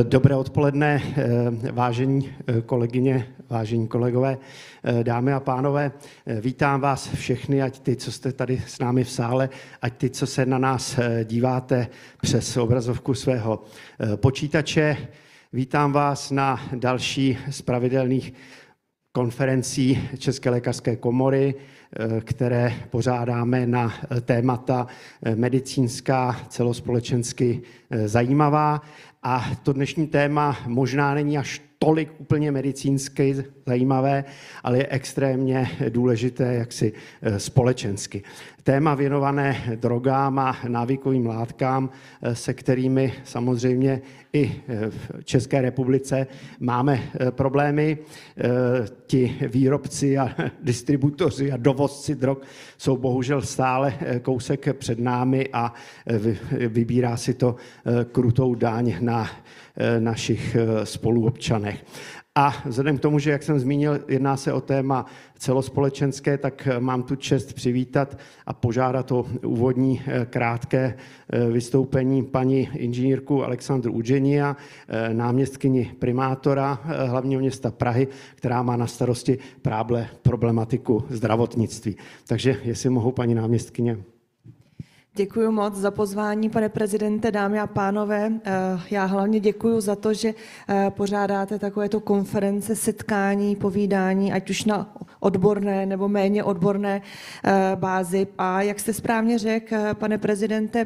Dobré odpoledne, vážení kolegyně, vážení kolegové, dámy a pánové. Vítám vás všechny, ať ty, co jste tady s námi v sále, ať ty, co se na nás díváte přes obrazovku svého počítače. Vítám vás na další z pravidelných konferencí České lékařské komory, které pořádáme na témata medicínská, celospolečensky zajímavá. A to dnešní téma možná není až tolik úplně medicínsky zajímavé, ale je extrémně důležité jaksi společensky. Téma věnované drogám a návykovým látkám, se kterými samozřejmě i v České republice máme problémy. Ti výrobci a distributoři a dovozci drog jsou bohužel stále kousek před námi a vybírá si to krutou daň na našich spoluobčanech. A vzhledem k tomu, že, jak jsem zmínil, jedná se o téma celospolečenské, tak mám tu čest přivítat a požádat o úvodní krátké vystoupení paní inženýrku Alexandru Udženia, náměstkyni primátora hlavního města Prahy, která má na starosti právě problematiku zdravotnictví. Takže jestli mohu, paní náměstkyně. Děkuji moc za pozvání, pane prezidente, dámy a pánové. Já hlavně děkuji za to, že pořádáte takovéto konference, setkání, povídání, ať už na odborné nebo méně odborné bázi. A jak jste správně řekl, pane prezidente,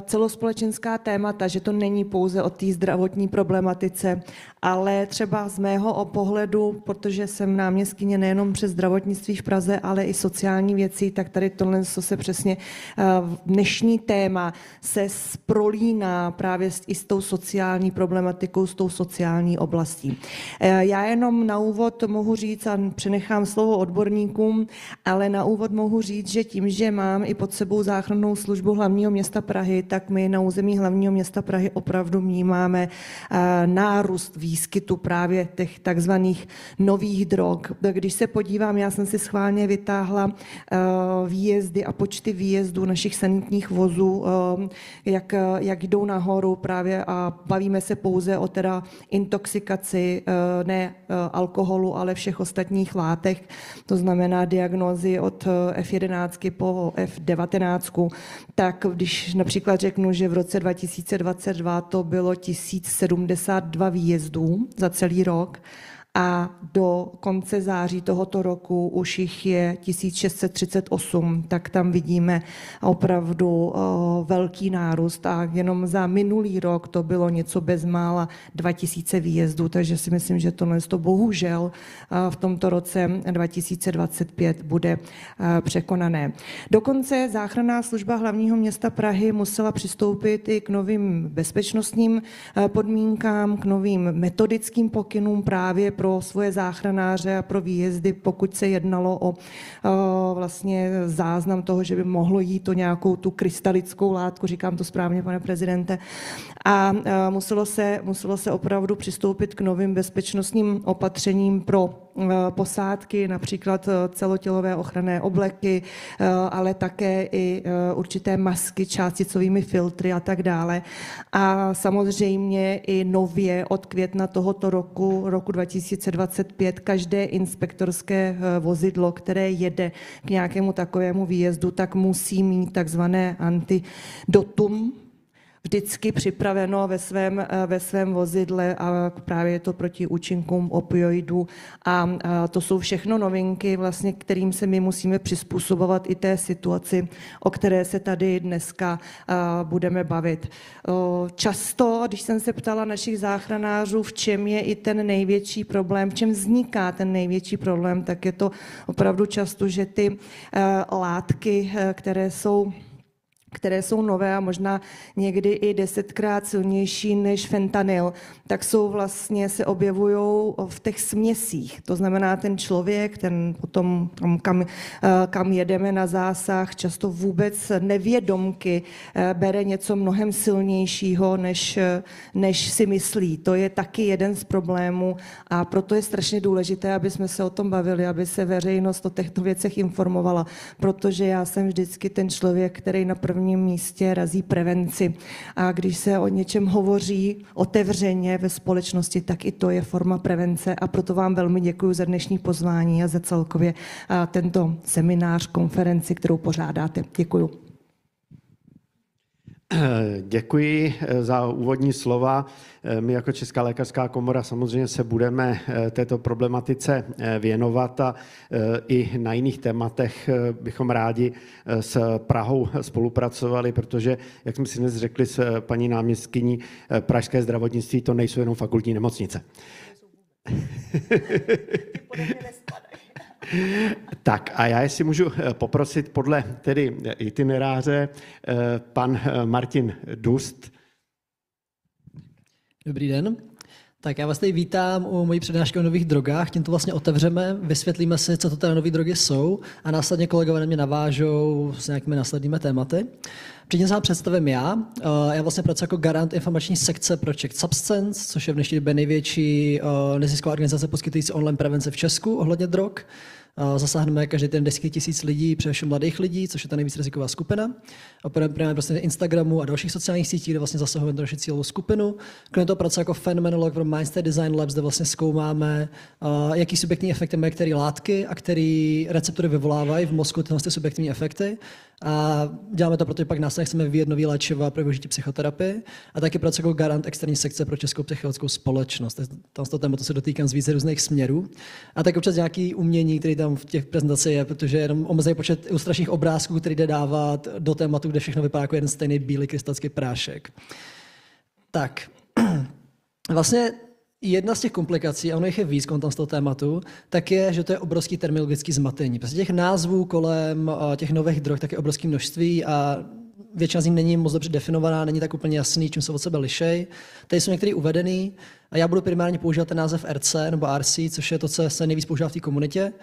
celospolečenská témata, že to není pouze o té zdravotní problematice, ale třeba z mého pohledu, protože jsem náměstkyně nejenom přes zdravotnictví v Praze, ale i sociální věcí, tak tady tohle se přesně dnešní téma se prolíná právě i s tou sociální problematikou, s tou sociální oblastí. Já jenom na úvod mohu říct, a přenechám slovo odborníkům, ale na úvod mohu říct, že tím, že mám i pod sebou záchrannou službu hlavního města Prahy, tak my na území hlavního města Prahy opravdu vnímáme nárůst výskytu právě těch takzvaných nových drog. Když se podívám, já jsem si schválně vytáhla výjezdy a počty výjezdů našich sanitních vozů, jak jdou nahoru právě a bavíme se pouze o teda intoxikaci, ne alkoholu, ale všech ostatních látek, to znamená diagnózy od F11 po F19, tak když například řeknu, že v roce 2022 to bylo 1072 výjezdů za celý rok, a do konce září tohoto roku už jich je 1638, tak tam vidíme opravdu velký nárůst a jenom za minulý rok to bylo něco bezmála 2000 výjezdů, takže si myslím, že tohle bohužel v tomto roce 2025 bude překonané. Dokonce záchranná služba hlavního města Prahy musela přistoupit i k novým bezpečnostním podmínkám, k novým metodickým pokynům právě pro svoje záchranáře a pro výjezdy, pokud se jednalo o vlastně záznam toho, že by mohlo jít o nějakou tu krystalickou látku, říkám to správně, pane prezidente, a muselo se opravdu přistoupit k novým bezpečnostním opatřením pro posádky, například celotělové ochranné obleky, ale také i určité masky částicovými filtry a tak dále. A samozřejmě i nově od května tohoto roku 2025, každé inspektorské vozidlo, které jede k nějakému takovému výjezdu, tak musí mít takzvané antidotum vždycky připraveno ve svém vozidle a právě je to proti účinkům opioidů. A to jsou všechno novinky, vlastně, kterým se my musíme přizpůsobovat i té situaci, o které se tady dneska budeme bavit. Často, když jsem se ptala našich záchranářů, v čem je i ten největší problém, v čem vzniká ten největší problém, tak je to opravdu často, že ty látky, které jsou nové a možná někdy i 10krát silnější než fentanyl, tak jsou vlastně, se objevují v těch směsích. To znamená, ten člověk, ten potom, kam jedeme na zásah, často vůbec nevědomky bere něco mnohem silnějšího, než si myslí. To je taky jeden z problémů a proto je strašně důležité, aby jsme se o tom bavili, aby se veřejnost o těchto věcech informovala, protože já jsem vždycky ten člověk, který na první prvním místě razí prevenci. A když se o něčem hovoří otevřeně ve společnosti, tak i to je forma prevence a proto vám velmi děkuji za dnešní pozvání a za celkově tento seminář, konferenci, kterou pořádáte. Děkuji. Děkuji za úvodní slova. My jako Česká lékařská komora samozřejmě se budeme této problematice věnovat a i na jiných tématech bychom rádi s Prahou spolupracovali, protože, jak jsme si dnes řekli s paní náměstkyní, pražské zdravotnictví to nejsou jenom fakultní nemocnice. Tak a já jestli můžu poprosit podle tedy itineráře pan Martin Dust. Dobrý den. Tak já vás tady vítám u mojí přednášky o nových drogách. Tím to vlastně otevřeme, vysvětlíme si, co to teda nové drogy jsou a následně kolegové na mě navážou s nějakými následnými tématy. Předtím se vám představím já. Já vlastně pracuji jako garant informační sekce Project Substance, což je v dnešní době největší nezisková organizace poskytující online prevence v Česku ohledně drog. Zasáhneme každý den desítky tisíc lidí, především mladých lidí, což je ta nejvíc riziková skupina. Operujeme prostě na Instagramu a dalších sociálních sítích, kde vlastně zasahujeme do naši cílovou skupinu. Kromě toho pracuje jako fenomenolog pro Mindstate Design Labs, kde vlastně zkoumáme, jaký subjektivní efekty mají které látky a které receptory vyvolávají v mozku tyhle subjektivní efekty. A děláme to, protože pak následně chceme vyvíjet nový léčiva pro využití psychoterapie a taky pracuji jako garant externí sekce pro Českou psychologickou společnost. Tam z toho tématu se dotýkám z více různých směrů. A tak občas nějaký umění, který tam v těch prezentacích je, protože jenom omezený počet ilustračních obrázků, který jde dávat do tématu, kde všechno vypadá jako jeden stejný bílý krystalický prášek. Tak, vlastně jedna z těch komplikací, a ono jich je víc kolem z toho tématu, tak je, že to je obrovský terminologický zmatení. Prostě těch názvů kolem těch nových drog tak je obrovské množství a většina z nich není moc dobře definovaná, není tak úplně jasný, čím se od sebe lišej. Tady jsou některé uvedený a já budu primárně používat ten název RC nebo RC, což je to, co se nejvíc používá v té komunitě.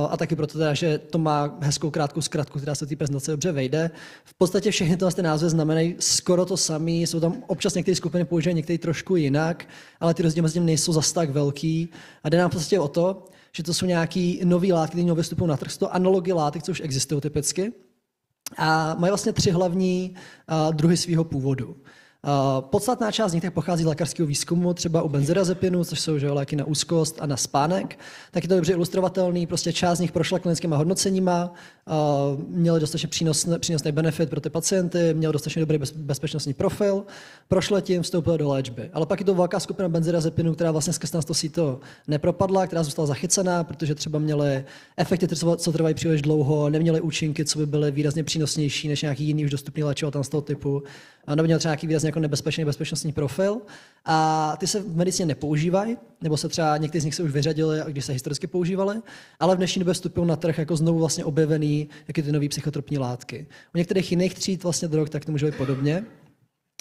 A taky proto teda, že to má hezkou krátkou zkratku, která se do té prezentace dobře vejde. V podstatě všechny ty názvy znamenají skoro to samé, jsou tam občas některé skupiny používají některé trošku jinak, ale ty rozdíly mezi tím nejsou zas tak velký. A jde nám v podstatě o to, že to jsou nějaké nové látky, které nově vstupují na trh, to analogy látek, co už existují typicky. A mají vlastně 3 hlavní druhy svého původu. Podstatná část z nich tak pochází z lékařského výzkumu, třeba u benzodiazepinu, což jsou léky na úzkost a na spánek. Tak je to dobře ilustrovatelný, prostě část z nich prošla klinickými hodnoceníma, měly dostatečně přínosný benefit pro ty pacienty, měl dostatečně dobrý bezpečnostní profil, prošly tím, vstoupily do léčby. Ale pak je to velká skupina benzodiazepinů, která vlastně skrz to síto nepropadla, která zůstala zachycená, protože třeba měly efekty, co trvají příliš dlouho, neměly účinky, co by byly výrazně přínosnější než nějaký jiný už dostupný léčiva tam z toho typu. Nebo měl třeba nějaký výrazně jako nebezpečný bezpečnostní profil a ty se v medicíně nepoužívají, nebo se třeba někteří z nich se už vyřadili, když se historicky používali, ale v dnešní době vstupují na trh jako znovu vlastně objevený, jak ty nové psychotropní látky. U některých jiných tříd vlastně drog tak to může být podobně.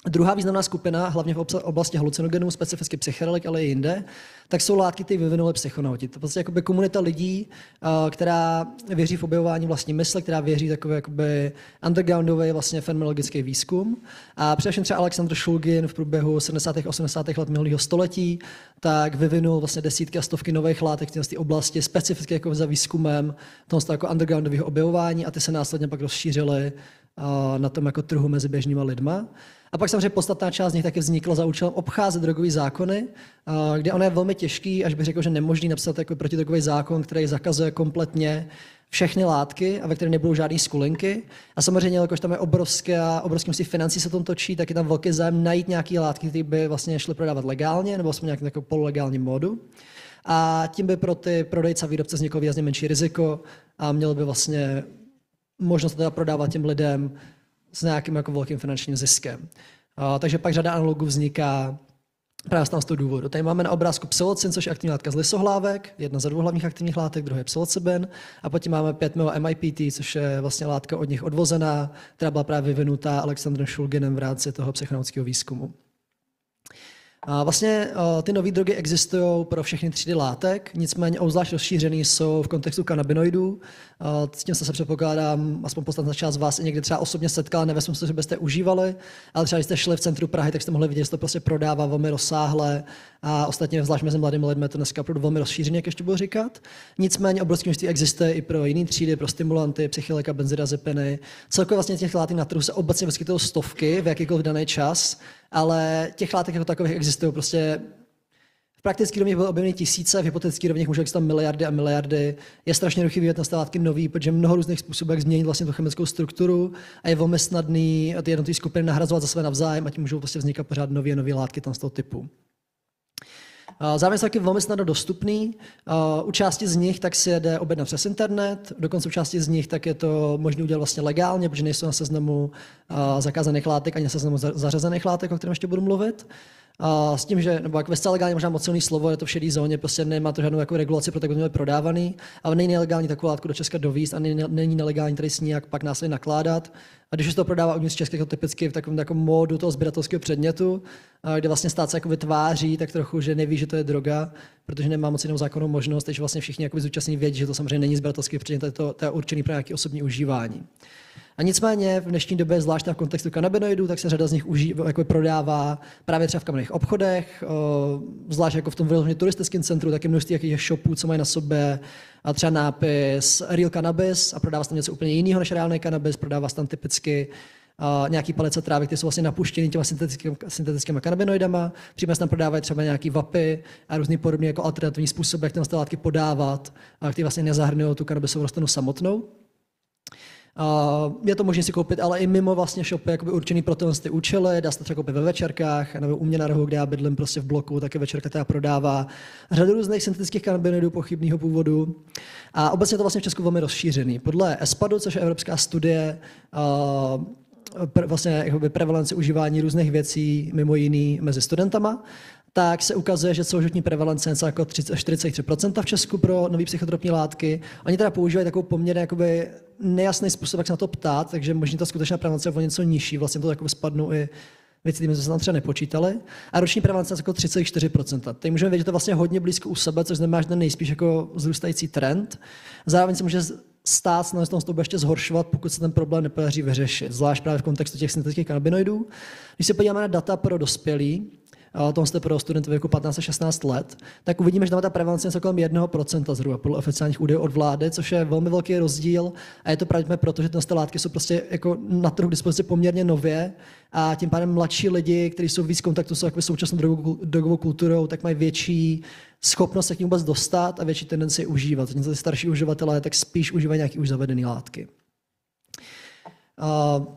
Druhá významná skupina, hlavně v oblasti halucinogenů, specificky psychedelik, ale i jinde, tak jsou látky, které vyvinuli psychonauti. To je vlastně jakoby komunita lidí, která věří v objevování vlastní mysli, která věří takový jakoby undergroundový vlastně fenomenologický výzkum. A především třeba Alexander Shulgin v průběhu 70. a 80. let minulého století tak vyvinul vlastně desítky a stovky nových látek v té oblasti, specificky jako za výzkumem toho jako undergroundového objevování a ty se následně pak rozšířily na tom jako trhu mezi běžnýma lidma. A pak samozřejmě podstatná část z nich taky vznikla za účelem obcházet drogové zákony, kde ono je velmi těžký, až bych řekl, že nemožný napsat jako protidrogový zákon, který zakazuje kompletně všechny látky a ve kterém nebudou žádné skulinky. A samozřejmě, jakož tam je obrovské množství financí se tom točí, tak je tam velký zájem najít nějaké látky, které by vlastně šly prodávat legálně nebo aspoň nějakým takovým pololegálním módu. A tím by pro ty prodejce a výrobce vzniklo výrazně menší riziko a mělo by vlastně možnost teda prodávat těm lidem s nějakým jako velkým finančním ziskem. Takže pak řada analogů vzniká právě z toho důvodu. Tady máme na obrázku psilocin, což je aktivní látka z lysohlávek, jedna ze 2 hlavních aktivních látek, druhá je psilocybin, a potom máme 5-MeO-MIPT, což je vlastně látka od nich odvozená, která byla právě vyvinutá Alexandrem Shulginem v rámci toho psychonautického výzkumu. Vlastně ty nové drogy existují pro všechny třídy látek, nicméně obzvlášť rozšířený jsou v kontextu kanabinoidů. S tím se předpokládám, aspoň podstatná část z vás i někdy třeba osobně setkala, nevím, že byste užívali, ale třeba když jste šli v centru Prahy, tak jste mohli vidět, že to prostě prodává velmi rozsáhle a ostatně zvlášť mezi mladými lidmi je to dneska opravdu velmi rozšířené, jak ještě budu říkat. Nicméně obrovské množství existuje i pro jiné třídy, pro stimulanty, psychilika, benzodiazepiny. Celkově vlastně těch látek na trhu se obecně vyskytují stovky v jakýkoliv daný čas, ale těch látek jako takových existují prostě v praktických rovních byly objeveny tisíce, v hypotetických rovních může existovat miliardy a miliardy. Je strašně rychlý vyvíjet na látky nový, protože mnoho různých způsobů, jak změnit vlastně tu chemickou strukturu a je velmi snadný ty jednotlivé skupiny nahrazovat za sebe navzájem a tím můžou prostě vznikat pořád nové a nové látky tam z toho typu. Zároveň jsou taky velmi snadno dostupný. U části z nich tak si jde objednat přes internet, dokonce u části z nich tak je to možné udělat vlastně legálně, protože nejsou na seznamu zakázaných látek ani na seznamu zařazených látek, o kterém ještě budu mluvit. S tím, že, nebo jako zcela legálně možná moc silný slovo, je to v šedé zóně, prostě nemá to žádnou jako regulaci, proto by měly prodávaný, ale není nelegální takovou látku do Česka dovízt a není nelegální tady s ní jak pak následně nakládat. A když už to prodává uvnitř Česka jako typicky v takovém jako módu toho sběratelského předmětu, kde vlastně stát se jako vytváří tak trochu, že neví, že to je droga, protože nemá moc jinou zákonnou možnost, takže vlastně všichni jako zúčastnění vědí, že to samozřejmě není sběratelský předmět, to je určený pro nějaké osobní užívání. A nicméně v dnešní době, zvlášť v kontextu kanabinoidů, tak se řada z nich jako prodává právě třeba v kamenných obchodech, zvlášť jako v tom vyloženě turistickém centru, taky množství jakých shopů, co mají na sobě a třeba nápis Real Cannabis a prodává se tam něco úplně jiného než reálný cannabis, prodává se tam typicky nějaký palice trávy, které jsou vlastně napuštěny těma syntetickými kanabinoidama, případně se tam prodávají třeba nějaký vapy a různý podobný jako alternativní způsoby, jak ty látky podávat, které vlastně nezahrnují tu kanabisovou rostlinu samotnou. Je to možné si koupit, ale i mimo vlastně shopy jakoby určený pro ty účely, dá se to třeba koupit ve večerkách, nebo u mě na rohu, kde já bydlím prostě v bloku, taky večerka teda prodává řadu různých syntetických kanabinoidů pochybného původu. A obecně je to vlastně v Česku velmi rozšířený. Podle ESPADu, což je evropská studie, vlastně jakoby prevalence užívání různých věcí, mimo jiný mezi studentama, tak se ukazuje, že celoživotní prevalence je něco jako 43% v Česku pro nové psychotropní látky. Oni teda používají takovou poměrně jakoby nejasný způsob, jak se na to ptát, takže možná ta skutečná prevalence je o něco nižší. Vlastně to jakoby spadnou i věci, které jsme se tam třeba nepočítali. A roční prevalence je jako 34%. Teď můžeme vědět, že to je vlastně hodně blízko u sebe, což znamená, že to nejspíš jako vzrůstající trend. Zároveň se může stát se to bude ještě zhoršovat, pokud se ten problém nepodaří vyřešit, zvlášť právě v kontextu těch syntetických kanabinoidů. Když se podíváme na data pro dospělí, tom jste pro studenty věku 15 a 16 let, tak uvidíme, že tam ta prevalence je kolem 1% zhruba podle oficiálních údajů od vlády, což je velmi velký rozdíl a je to pravděpodobně proto, že ty látky jsou prostě jako na trhu k dispozici poměrně nově a tím pádem mladší lidi, kteří jsou víc v kontaktu s současnou drogovou kulturou, tak mají větší schopnost se k ní vůbec dostat a větší tendenci užívat. Zatímco ty starší uživatelé tak spíš užívají nějaké už zavedené látky.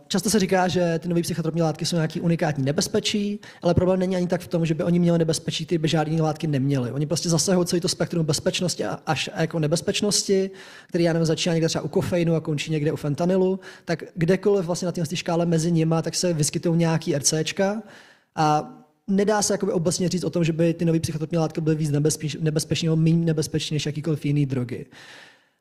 Často se říká, že ty nové psychotropní látky jsou nějaký unikátní nebezpečí, ale problém není ani tak v tom, že by oni měli nebezpečí, ty by žádné látky neměli. Oni prostě zasahují celý to spektrum bezpečnosti až jako nebezpečnosti, který já nevím, začíná někde třeba u kofeinu a končí někde u fentanylu, tak kdekoliv vlastně na té škále mezi nima, tak se vyskytují nějaký RCčka a nedá se jakoby obecně říct o tom, že by ty nové psychotropní látky byly víc nebezpečné nebo méně nebezpečné než jakýkoliv jiný drogy.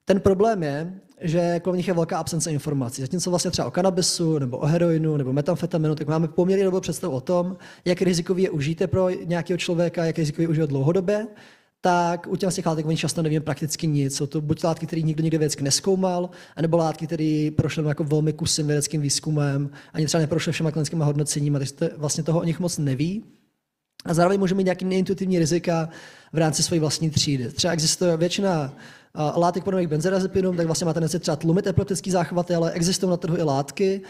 Ten problém je, že kolem nich je velká absence informací. Zatímco vlastně třeba o kanabisu, nebo o heroinu, nebo metamfetaminu, tak máme poměrně dobrou představu o tom, jak rizikový je užít pro nějakého člověka, jak rizikový je užít dlouhodobě, tak u těch látek oni často nevíme prakticky nic. Jsou to buď látky, které nikdo nikde vědecky nezkoumal, anebo látky, které prošly jako velmi kusým vědeckým výzkumem, ani třeba neprošly všema klinickými hodnoceními, takže vlastně toho o nich moc neví. A zároveň může mít nějaký neintuitivní rizika v rámci své vlastní třídy. Třeba existuje většina látek podobných benzodiazepinům, tak vlastně má tendenci třeba tlumit epileptický záchvaty, ale existují na trhu i látky,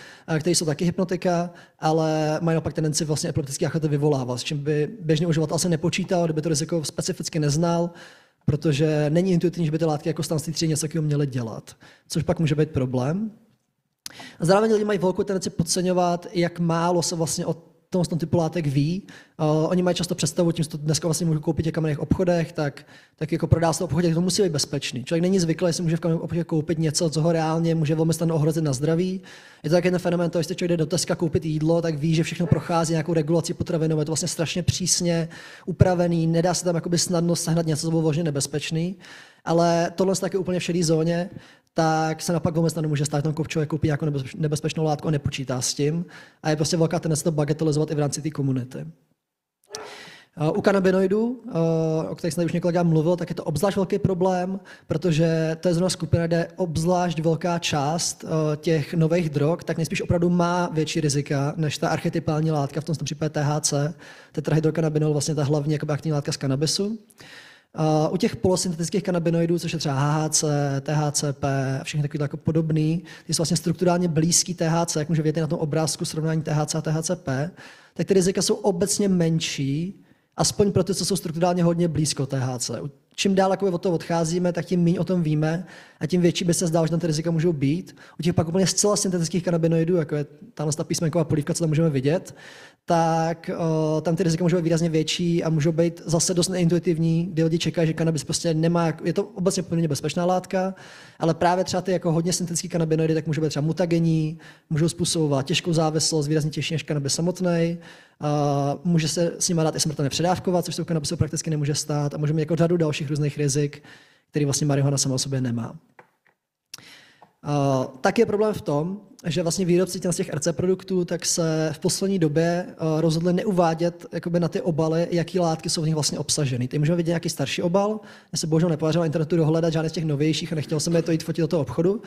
které jsou taky hypnotika, ale mají naopak tendenci vlastně epileptický záchvaty vyvolávat, s čím by běžný uživatel se nepočítal, kdyby to riziko specificky neznal, protože není intuitivní, že by ty látky jako stanství třídy něco takového měly dělat, což pak může být problém. A zároveň lidi mají velkou tendenci podceňovat, jak málo se vlastně o tom typu látek ví. Oni mají často představu, tím, že to dneska vlastně můžu koupit v kamenných obchodech, tak jako prodá se to v obchodě, to musí být bezpečný. Člověk není zvyklý, že může v kamenném obchodě koupit něco, co ho reálně může velmi snadno ohrozit na zdraví. Je to taky ten fenomén, že člověk jde do Teska koupit jídlo, tak ví, že všechno prochází nějakou regulací potravinovou, je to vlastně strašně přísně upravený, nedá se tam jakoby snadno sehnat něco, co bylo vložně nebezpečný. Ale tohle je taky úplně v šedé zóně, tak se napak velmi snadno může stát, že člověk koupí nějakou nebezpečnou látku a nepočítá s tím. A je prostě velká tendence to bagatelizovat i v rámci té komunity. U kanabinoidů, o kterých jsem tady už několikrát mluvil, tak je to obzvlášť velký problém, protože to je zrovna skupina, kde obzvlášť velká část těch nových drog, tak nejspíš opravdu má větší rizika než ta archetypální látka, v tom případě THC, tetrahydrokanabinol, vlastně ta hlavní jakoby aktivní látka z kanabisu. U těch polosyntetických kanabinoidů, což je třeba HHC, THCP a všechny takové jako podobný, ty jsou vlastně strukturálně blízký THC, jak může vidět na tom obrázku srovnání THC a THCP, tak ty rizika jsou obecně menší, aspoň pro ty, co jsou strukturálně hodně blízko THC. Čím dál od toho odcházíme, tak tím méně o tom víme a tím větší by se zdálo, že tam ty rizika můžou být. U těch pak úplně zcela syntetických kanabinoidů, jako je ta písmenková polívka, co tam můžeme vidět, tak tam ty rizika můžou být výrazně větší a můžou být zase dost neintuitivní, kdy lidi čekají, že kanabis prostě nemá, je to obecně poměrně bezpečná látka, ale právě třeba ty jako hodně syntetické kanabinoidy tak můžou být třeba mutagenní, můžou způsobovat těžkou závislost, výrazně těžší než kanabis samotný. Může se s nimi dát i smrtelně předávkovat, což se u kanabisu prakticky nemůže stát a může mít jako řadu dalších různých rizik, který vlastně marihuana sama o sobě nemá. Tak je problém v tom, že vlastně výrobci z těch RC produktů tak se v poslední době rozhodli neuvádět jakoby na ty obaly, jaký látky jsou v nich vlastně obsaženy. Teď můžeme vidět nějaký starší obal, já se bohužel nepodařilo na internetu dohledat žádný z těch novějších a nechtěl jsem je to jít fotit do toho obchodu.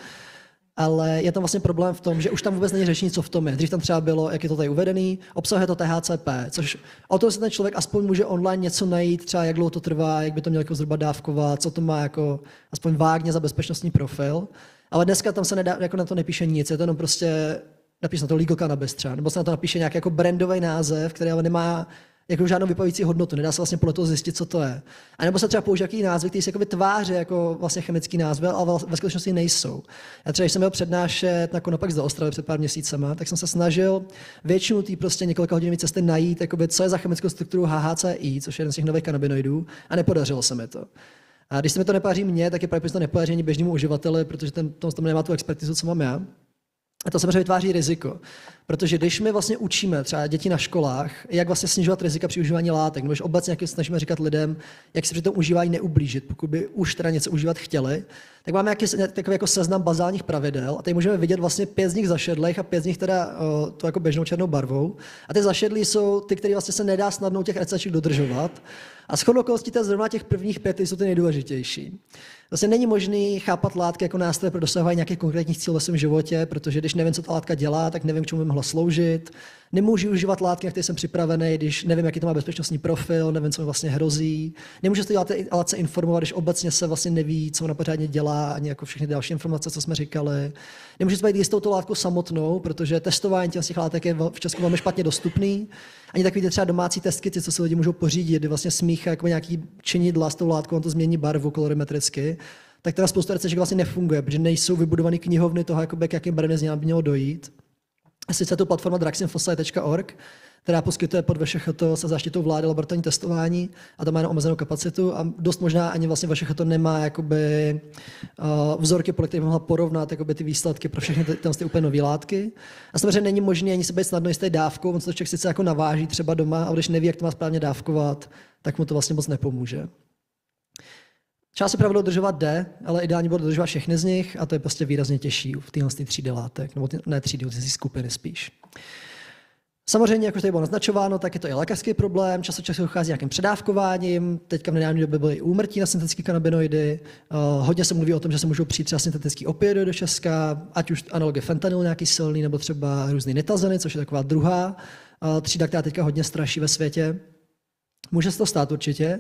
Ale je tam vlastně problém v tom, že už tam vůbec není řešení, co v tom je. Dřív tam třeba bylo, jak je to tady uvedený, obsahuje to THCP, což o tom se ten člověk aspoň může online něco najít, třeba jak dlouho to trvá, jak by to mělo jako zhruba dávkovat, co to má jako aspoň vágně za bezpečnostní profil. Ale dneska tam se nedá, jako na to nepíše nic, je to jenom prostě napíše na to legal cannabis třeba, nebo se na to napíše nějaký jako brandový název, který ale nemá jako žádnou vypovídající hodnotu, nedá se vlastně podle toho zjistit, co to je. A nebo se třeba použije jaký názvy, který se jako vytváří jako vlastně chemický názvy, ale ve skutečnosti nejsou. Já třeba, když jsem měl přednášet na Konopax do Ostravy před pár měsícema, tak jsem se snažil většinu té prostě několika hodinové cesty najít, jakoby, co je za chemickou strukturu HHCI, což je jeden z těch nových kanabinoidů, a nepodařilo se mi to. A když se mi to nepodaří mně, tak je pravděpodobně to nepodaří ani běžnému uživateli, protože ten nemá tu expertizu, co mám já. A to samozřejmě vytváří riziko, protože když my vlastně učíme třeba děti na školách, jak vlastně snižovat rizika při užívání látek, nebo když obecně jak snažíme říkat lidem, jak si při tom užívání neublížit, pokud by už teda něco užívat chtěli, tak máme takový jako seznam bazálních pravidel a tady můžeme vidět vlastně 5 z nich zašedlých a 5 z nich teda to jako běžnou černou barvou. A ty zašedlí jsou ty, které vlastně se nedá snadno těch receček dodržovat. A shodou okolností zrovna těch prvních 5 jsou ty nejdůležitější. Vlastně není možné chápat látky jako nástroj pro dosahování nějakých konkrétních cílů ve svém životě, protože když nevím, co ta látka dělá, tak nevím, k čemu by mohla sloužit. Nemůžu užívat látky, na které jsem připravený, když nevím, jaký to má bezpečnostní profil, nevím, co mi vlastně hrozí. Nemůžu se látce informovat, když obecně se vlastně neví, co ona pořádně dělá, ani jako všechny další informace, co jsme říkali. Nemůžu se být jistou tou látkou samotnou, protože testování těch látek je v Česku velmi špatně dostupný. Ani takový třeba domácí testkity, co si lidi můžou pořídit, kdy vlastně smíchá jako nějaký činidla s tou látkou, on to změní barvu kolorimetricky, tak teda spousta receček vlastně nefunguje, protože nejsou vybudované knihovny toho, k jakým barevným změnám by mělo dojít. A sice tu platforma drugsandfossility.org, která poskytuje pod VŠCHT se záštitou vlády laboratorní testování a tam má jenom omezenou kapacitu a dost možná ani vlastně VŠCHT nemá jakoby, vzorky, podle kterých by mohla porovnat jakoby, ty výsledky pro všechny ty úplně nové látky. A samozřejmě není možné ani se být snadno jisté dávkou, on se to člověk sice jako naváží třeba doma, ale když neví, jak to má správně dávkovat, tak mu to vlastně moc nepomůže. Část se pravidlo dodržovat jde, ale ideálně bude dodržovat všechny z nich a to je prostě výrazně těžší v téhle třídy látek, nebo ne třídy, ty skupiny spíš. Samozřejmě, jak už tady bylo naznačováno, tak je to i lékařský problém, často dochází nějakým předávkováním, teďka v nedávné době byly i úmrtí na syntetické kanabinoidy, hodně se mluví o tom, že se můžou přijít třeba syntetický opioidy do Česka, ať už analogy fentanyl nějaký silný, nebo třeba různý nitazeny, což je taková druhá třída, která teďka hodně straší ve světě. Může se to stát určitě.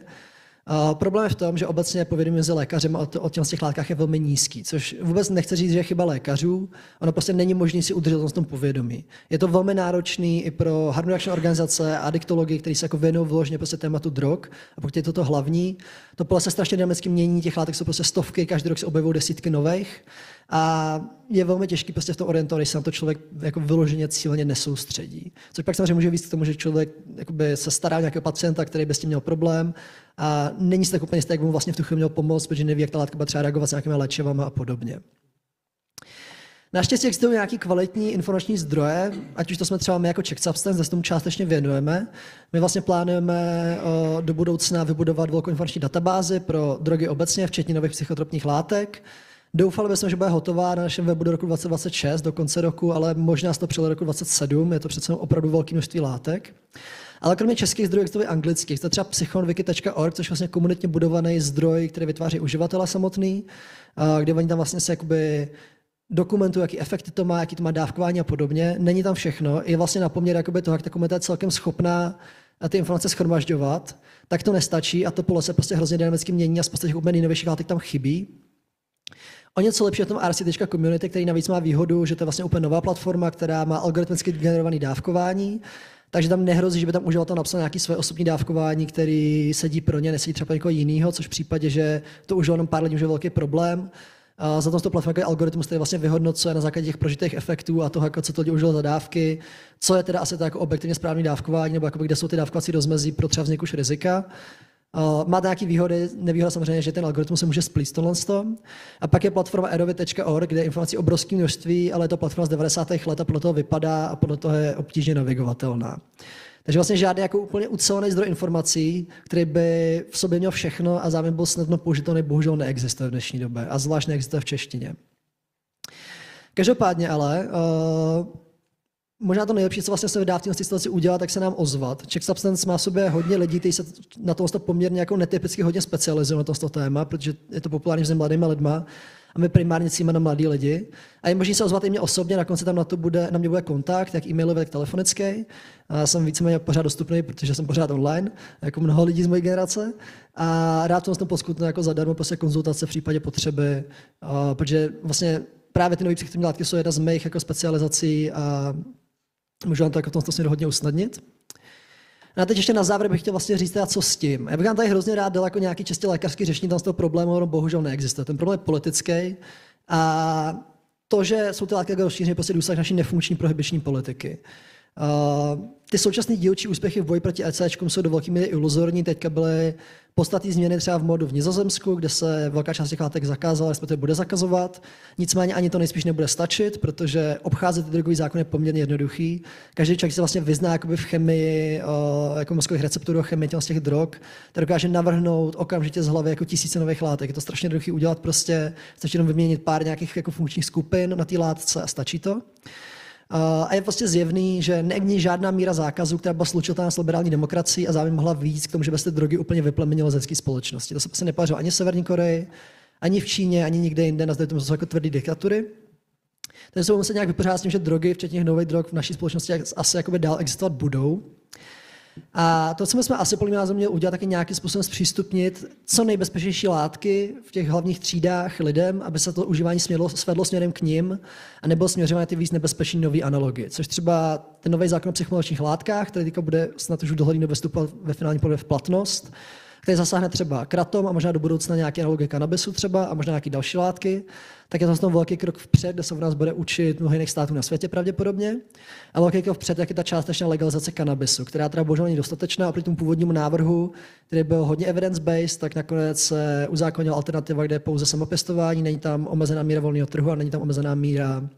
Problém je v tom, že obecně povědomí mezi lékařem o těch látkách je velmi nízký, což vůbec nechci říct, že je chyba lékařů, ono prostě není možné si udržet v tom povědomí. Je to velmi náročný i pro harmonizační organizace a adiktology, kteří se jako věnují vložně prostě tématu drog, a pokud je to hlavní, to pole se strašně dynamicky mění, těch látek jsou prostě stovky, každý rok se objevují desítky nových a je velmi těžký prostě v tom orientovat, když se na to člověk jako vyloženě cíleně nesoustředí. Což pak samozřejmě může víc k tomu, že člověk se stará o nějakého pacienta, který by s tím měl problém a není si tak úplně jistý, jak by mu vlastně v tu chvíli měl pomoct, protože neví, jak ta látka bude třeba reagovat s nějakými léčivami a podobně. Naštěstí existují nějaké kvalitní informační zdroje, ať už to jsme třeba my jako Czech Substance, zase tomu částečně věnujeme. My vlastně plánujeme do budoucna vybudovat velkou informační databázi pro drogy obecně, včetně nových psychotropních látek. Doufali bychom, že bude hotová na našem webu do roku 2026, do konce roku, ale možná se to přijde do roku 2027, je to přece opravdu velké množství látek. Ale kromě českých zdrojů existuje anglických. To je třeba psychonwiki.org, což je vlastně komunitně budovaný zdroj, který vytváří uživatele samotný, kde oni tam vlastně se jakoby dokumentují, jaký efekty to má, jaký to má dávkování a podobně. Není tam všechno. Je vlastně na poměr jakoby toho, jak ta komunita je celkem schopná ty informace shromažďovat, tak to nestačí a to pole se prostě hrozně dynamicky mění a spousta těch úplně nejnovějších látek tam chybí. O něco lepší je tom rc.community, který navíc má výhodu, že to je vlastně úplně nová platforma, která má algoritmicky generované dávkování, takže tam nehrozí, že by tam uživatel napsal nějaké své osobní dávkování, který sedí pro ně, nesedí třeba pro někoho jiného, což v případě, že to užilo jenom pár lidí, už je velký problém. Za to platforma je algoritmus, který vlastně vyhodnocuje na základě těch prožitých efektů a toho, jako co to lidi užilo za dávky, co je teda asi to jako objektivně správný dávkování, nebo jakoby, kde jsou ty dávkovací rozmezí pro třeba vznik už rizika. Máte nějaké výhody, nevýhoda samozřejmě, že ten algoritmus se může splíst tohle. A pak je platforma erovit.org, kde je informací obrovské množství, ale je to platforma z 90. let a podle toho vypadá a podle toho je obtížně navigovatelná. Takže vlastně žádný jako úplně ucelený zdroj informací, který by v sobě měl všechno a zároveň byl snadno použitelný, bohužel neexistuje v dnešní době a zvlášť neexistuje v češtině. Každopádně ale možná to nejlepší, co vlastně se dá v této situaci udělat, tak se nám ozvat. Czech Substance má v sobě hodně lidí, kteří se na tohle poměrně jako netypicky hodně specializují na tohle téma, protože je to populární mezi mladými lidma a my primárně cílíme na mladí lidi. A je možné se ozvat i mě osobně, na konci tam na mě bude kontakt, jak e-mailový, tak telefonický. A jsem víceméně pořád dostupný, protože jsem pořád online, jako mnoho lidí z mojí generace. A rád jsem poskytnu jako zadarmo prostě konzultace v případě potřeby, protože vlastně právě ty nové psychoaktivní látky jsou jedna z mých jako specializací a můžu vám to jako v tom směru hodně usnadnit. A teď ještě na závěr bych chtěl vlastně říct teda, co s tím. Já bych vám tady hrozně rád dal jako nějaký čistě lékařský řešení tam z toho problému, no bohužel neexistuje. Ten problém je politický a to, že jsou ty látky rozšířené, prostě důsledek naší nefunkční prohibiční politiky. Ty současné dílčí úspěchy v boji proti ECčkům jsou do velké míry iluzorní. Teďka byly podstatné změny třeba v modu v Nizozemsku, kde se velká část těch látek zakázala, respektive bude zakazovat. Nicméně ani to nejspíš nebude stačit, protože obcházet ty drogový zákon je poměrně jednoduchý. Každý člověk se vlastně vyzná jakoby v chemii, jako mozkových receptorů, chemii těch drog, tak dokáže navrhnout okamžitě z hlavy jako tisíce nových látek. Je to strašně jednoduchý udělat prostě, stačí jenom vyměnit pár nějakých jako funkčních skupin na té látce a stačí to. A je prostě zjevný, že není žádná míra zákazu, která byla slučitelná s liberální demokracií a zároveň mohla víc k tomu, že by se drogy úplně vyplemenilo z lidské společnosti. To se prostě nepodařilo ani v Severní Koreji, ani v Číně, ani nikde jinde, na to jsou jako tvrdé diktatury. Takže se budeme muset nějak vypořádat s tím, že drogy, včetně nových drog v naší společnosti asi jakoby dál existovat budou. A to, co jsme asi podle mě názoru měli udělat, taky nějakým způsobem zpřístupnit co nejbezpečnější látky v těch hlavních třídách lidem, aby se to užívání svedlo směrem k nim a nebylo směřovány ty víc nebezpečné nové analogy. Což třeba ten nový zákon o psychologických látkách, který teďka bude snad už v dohledné době vstupovat ve finální podobě v platnost, který zasáhne třeba kratom a možná do budoucna nějaké analogy kanabisu třeba a možná nějaké další látky, tak je to vlastně velký krok vpřed, kde se v nás bude učit mnoho jiných států na světě pravděpodobně. A velký krok vpřed, jak je ta částečná legalizace kanabisu, která teda bohužel není dostatečná oproti tomu původnímu návrhu, který byl hodně evidence-based, tak nakonec se uzákonila alternativa, kde je pouze samopěstování, není tam omezená míra volného trhu a není tam omezená míra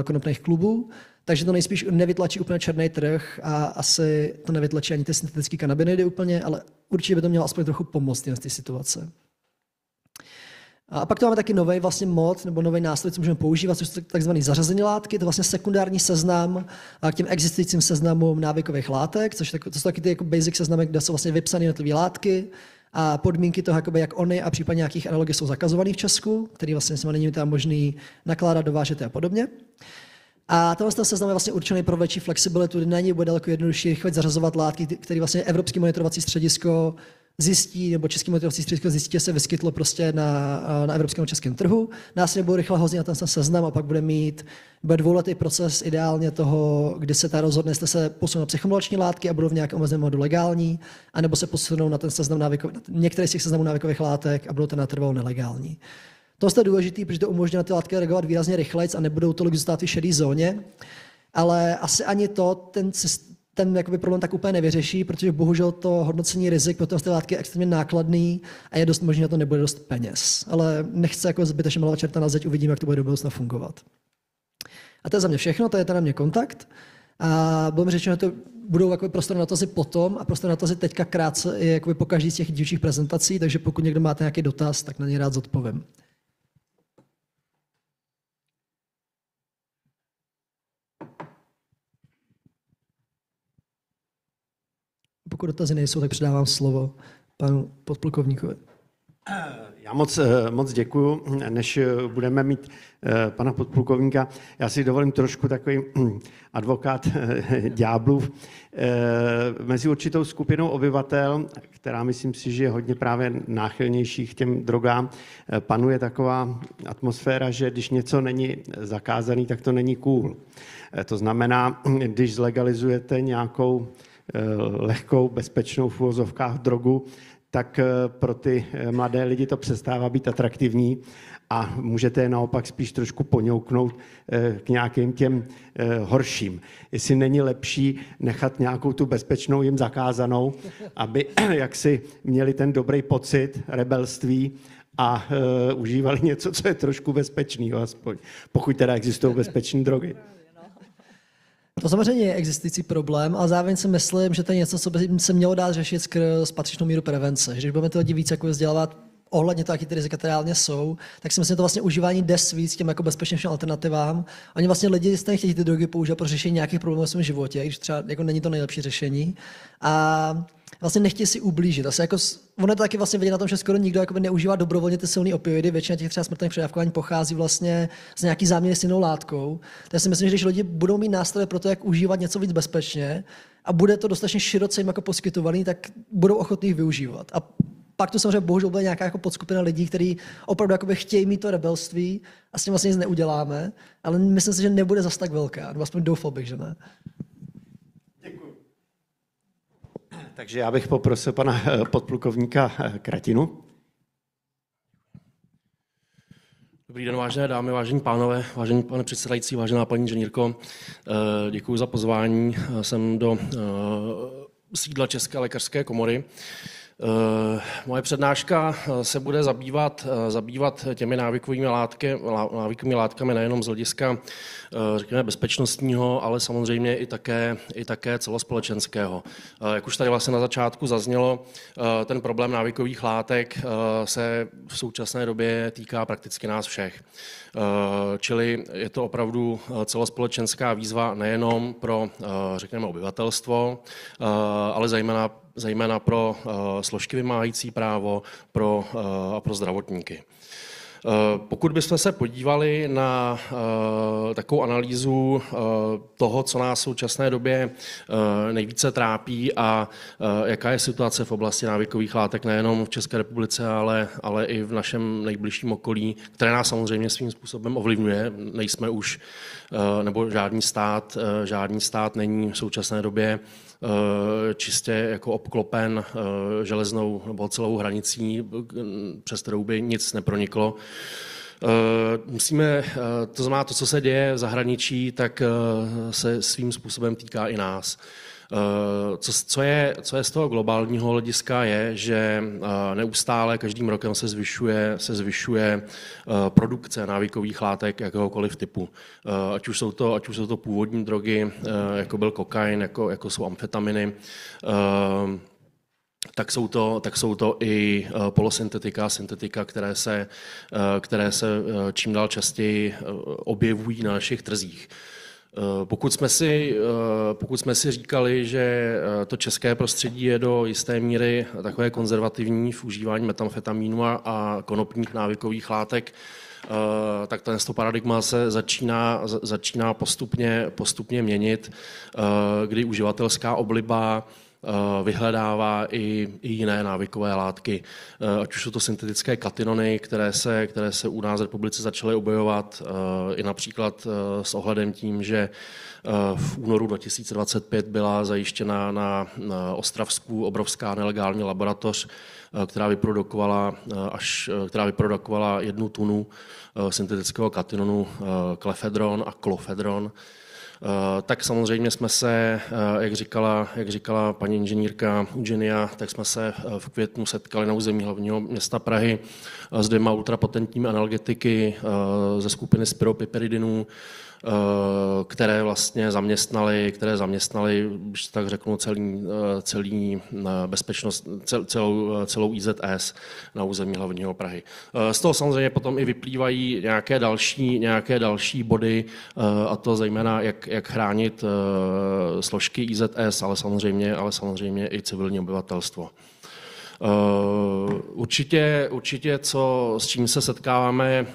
konopných klubů. Takže to nejspíš nevytlačí úplně černý trh a asi to nevytlačí ani ty syntetické kanabinoidy úplně, ale určitě by to mělo aspoň trochu pomoct v té situace. A pak tu máme taky nový vlastně mod nebo nový nástroj, co můžeme používat, což jsou takzvané zařazené látky, to je vlastně sekundární seznam k těm existujícím seznamům návykových látek, což to jsou taky ty jako basic seznamy, kde jsou vlastně vypsané jednotlivé látky a podmínky toho, jakoby, jak ony a případně nějakých analogy jsou zakazované v Česku, který vlastně není tam možný nakládat, dovážet a podobně. A tenhle seznam je vlastně určený pro větší flexibilitu, kdy na něj bude daleko jednodušší rychle zařazovat látky, které vlastně Evropský monitorovací středisko zjistí, nebo Český monitorovací středisko zjistí, že se vyskytlo prostě na evropském českém trhu. Následně bude rychle hozit na ten seznam a pak bude dvouletý proces ideálně toho, kdy se ta rozhodne, jestli se posunou na psychomulační látky a budou v nějakém omezeném modu legální, anebo se posunou na ten seznam některé z těch seznamů návykových látek a budou ten natrvalo nelegální. To je důležité, protože to umožní na ty látky reagovat výrazně rychleji a nebudou tolik zůstat v šedé zóně, ale asi ani to ten jakoby problém tak úplně nevyřeší, protože bohužel to hodnocení rizik pro ty látky je extrémně nákladný a je dost možné, že to nebude dost peněz. Ale nechci jako zbytečně malovat čerta na zeď, uvidíme, jak to bude do budoucna fungovat. A to je za mě všechno, to je na mě kontakt. A bylo mi řečeno, že to budou jako prostor na dotazy potom a prostor na dotazy teďka krátce je po každý z těch dílčích prezentací, takže pokud někdo máte nějaký dotaz, tak na něj rád zodpovím. pokud dotazy nejsou, tak předávám slovo panu podplukovníkovi. Já moc děkuju. Než budeme mít pana podplukovníka, já si dovolím trošku takový advokát ďáblův. Mezi určitou skupinou obyvatel, která myslím si, že je hodně právě náchylnější k těm drogám, panuje taková atmosféra, že když něco není zakázaný, tak to není cool. To znamená, když zlegalizujete nějakou lehkou, bezpečnou v uvozovkách drogu, tak pro ty mladé lidi to přestává být atraktivní a můžete je naopak spíš trošku poňouknout k nějakým těm horším. Jestli není lepší nechat nějakou tu bezpečnou jim zakázanou, aby jaksi měli ten dobrý pocit rebelství a užívali něco, co je trošku bezpečného aspoň, pokud teda existují bezpečné drogy. To samozřejmě je existující problém, ale zároveň si myslím, že to je něco, co by se mělo dát řešit skrz patřičnou míru prevence. Že když budeme ty lidi víc jako vzdělávat ohledně toho, jaký ty rizika reálně jsou, tak si myslím, že to vlastně užívání jde víc těm jako bezpečnějším alternativám. Oni vlastně lidi stejně chtějí ty drogy používat pro řešení nějakých problémů v svém životě, když třeba jako není to nejlepší řešení. A vlastně nechtějí si ublížit. Asi jako, ono je to taky vlastně vidět na tom, že skoro nikdo neužívá dobrovolně ty silné opioidy. Většina těch třeba smrtelných předávkování pochází vlastně z nějaký záměry s jinou látkou. Takže si myslím, že když lidi budou mít nástroje pro to, jak užívat něco víc bezpečně a bude to dostatečně široce jim jako poskytovaný, tak budou ochotní využívat. A pak to samozřejmě bohužel bude nějaká jako podskupina lidí, kteří opravdu jakoby chtějí mít to rebelství a s tím vlastně nic neuděláme, ale myslím si, že nebude zas tak velká. Nebo aspoň doufal bych, že ne. Takže já bych poprosil pana podplukovníka Kratinu. Dobrý den, vážené dámy, vážení pánové, vážený pane předsedající, vážená paní inženýrko. Děkuji za pozvání sem do sídla České lékařské komory. Moje přednáška se bude zabývat těmi návykovými látkami nejenom z hlediska řekněme bezpečnostního, ale samozřejmě i také celospolečenského. Jak už tady vlastně na začátku zaznělo, ten problém návykových látek se v současné době týká prakticky nás všech. Čili je to opravdu celospolečenská výzva nejenom pro řekněme obyvatelstvo, ale zejména pro složky vymáhající právo a pro zdravotníky. Pokud bychom se podívali na takovou analýzu toho, co nás v současné době nejvíce trápí a jaká je situace v oblasti návykových látek nejenom v České republice, ale i v našem nejbližším okolí, které nás samozřejmě svým způsobem ovlivňuje. Nejsme už, nebo žádný stát není v současné době čistě jako obklopen železnou nebo celou hranicí, přes kterou by nic neproniklo. To znamená, to, co se děje v zahraničí, tak se svým způsobem týká i nás. Co je z toho globálního hlediska je, že neustále každým rokem se zvyšuje produkce návykových látek jakéhokoliv typu. Ať už jsou to původní drogy, jako byl kokain, jako jsou amfetaminy, tak jsou to i polosyntetika, syntetika, které se čím dál častěji objevují na našich trzích. Pokud jsme si říkali, že to české prostředí je do jisté míry takové konzervativní v užívání metamfetamínu a konopních návykových látek, tak to paradigma se začíná postupně měnit, kdy uživatelská obliba vyhledává i jiné návykové látky, ať už jsou to syntetické katinony, které se u nás v republice začaly objevovat, i například s ohledem tím, že v únoru 2025 byla zajištěna na Ostravsku obrovská nelegální laboratoř, která vyprodukovala 1 tunu syntetického katinonu klefedron a klofedron. Tak samozřejmě jsme se, jak říkala paní inženýrka Eugenia, tak jsme se v květnu setkali na území hlavního města Prahy s 2 ultrapotentními analgetiky ze skupiny spiropiperidinů, které vlastně zaměstnali, když tak řeknu, celý bezpečnost, celou IZS na území hlavního Prahy. Z toho samozřejmě potom i vyplývají nějaké další body, a to zejména jak chránit složky IZS, ale samozřejmě i civilní obyvatelstvo. Určitě, s čím se setkáváme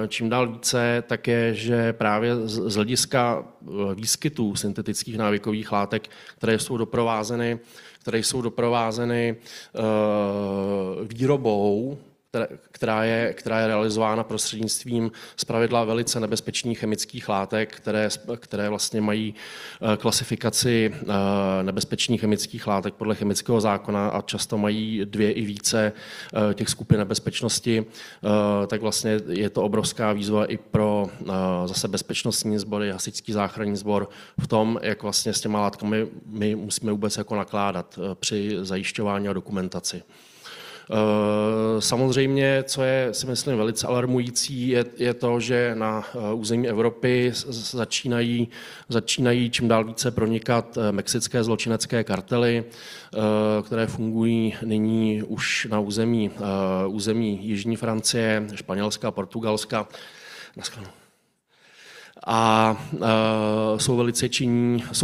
čím dál více, tak je, že právě z hlediska výskytu syntetických návykových látek, které jsou doprovázeny výrobou, která je realizována prostřednictvím zpravidla velice nebezpečných chemických látek, které vlastně mají klasifikaci nebezpečných chemických látek podle chemického zákona a často mají 2 i více těch skupin nebezpečnosti, tak vlastně je to obrovská výzva i pro zase bezpečnostní sbory, hasičský záchranný sbor v tom, jak vlastně s těma látkami my musíme vůbec jako nakládat při zajišťování a dokumentaci. Samozřejmě, co je, si myslím, velice alarmující, je to, že na území Evropy začínají čím dál více pronikat mexické zločinecké kartely, které fungují nyní už na území jižní Francie, Španělska, Portugalska. A jsou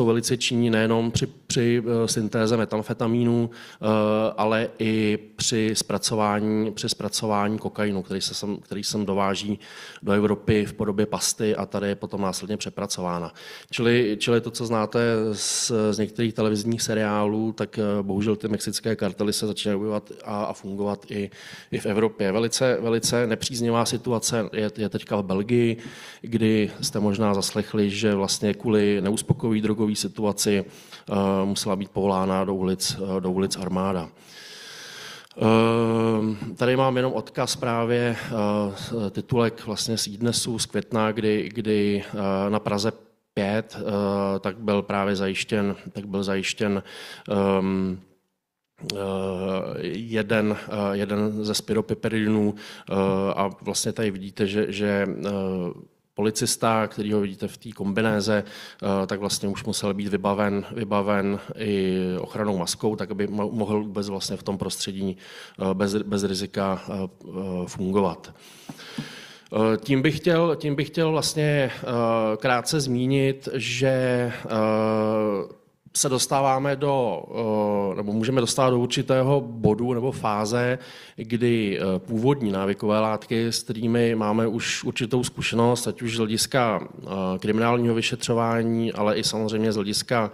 velice činní nejenom při syntéze metamfetamínu, ale i při zpracování kokainu, který sem dováží do Evropy v podobě pasty a tady je potom následně přepracována. Čili to, co znáte z některých televizních seriálů, tak bohužel ty mexické kartely se začínají objevovat a fungovat i v Evropě. Velice nepříznivá situace je teďka v Belgii, kdy jste možná zaslechli, že vlastně kvůli neuspokojivé drogové situaci musela být povolána do ulic armáda. Tady mám jenom odkaz právě titulek vlastně z iDnesu z května, kdy na Praze 5 tak byl právě zajištěn jeden ze spiropiperidinů a vlastně tady vidíte, že policista, který ho vidíte v té kombinéze, tak vlastně už musel být vybaven i ochrannou maskou, tak aby mohl vůbec vlastně v tom prostředí bez rizika fungovat. Tím bych chtěl vlastně krátce zmínit, že se dostáváme nebo můžeme dostávat do určitého bodu nebo fáze, kdy původní návykové látky, s kterými máme už určitou zkušenost, ať už z hlediska kriminálního vyšetřování, ale i samozřejmě z hlediska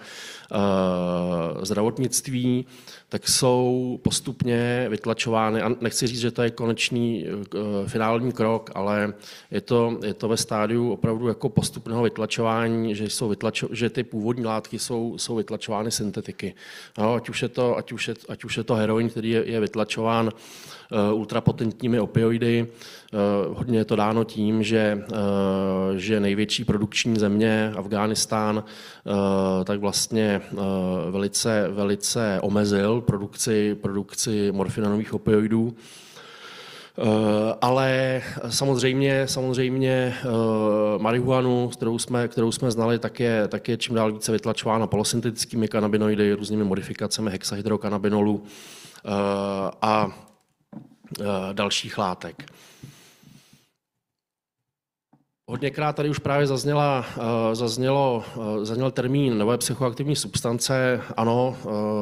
zdravotnictví, tak jsou postupně vytlačovány. A nechci říct, že to je konečný finální krok, ale je to ve stádiu opravdu jako postupného vytlačování, že ty původní látky jsou vytlačovány syntetiky. No, ať už je to heroin, který je vytlačován ultrapotentními opioidy. Hodně je to dáno tím, že největší produkční země, Afghánistán, tak vlastně velice omezil produkci morfinanových opioidů. Ale samozřejmě marihuanu, kterou jsme znali, tak je čím dál více vytlačována polosyntetickými kanabinoidy, různými modifikacemi hexahydrokanabinolu a dalších látek. Hodněkrát tady už právě zazněl termín nové psychoaktivní substance. Ano,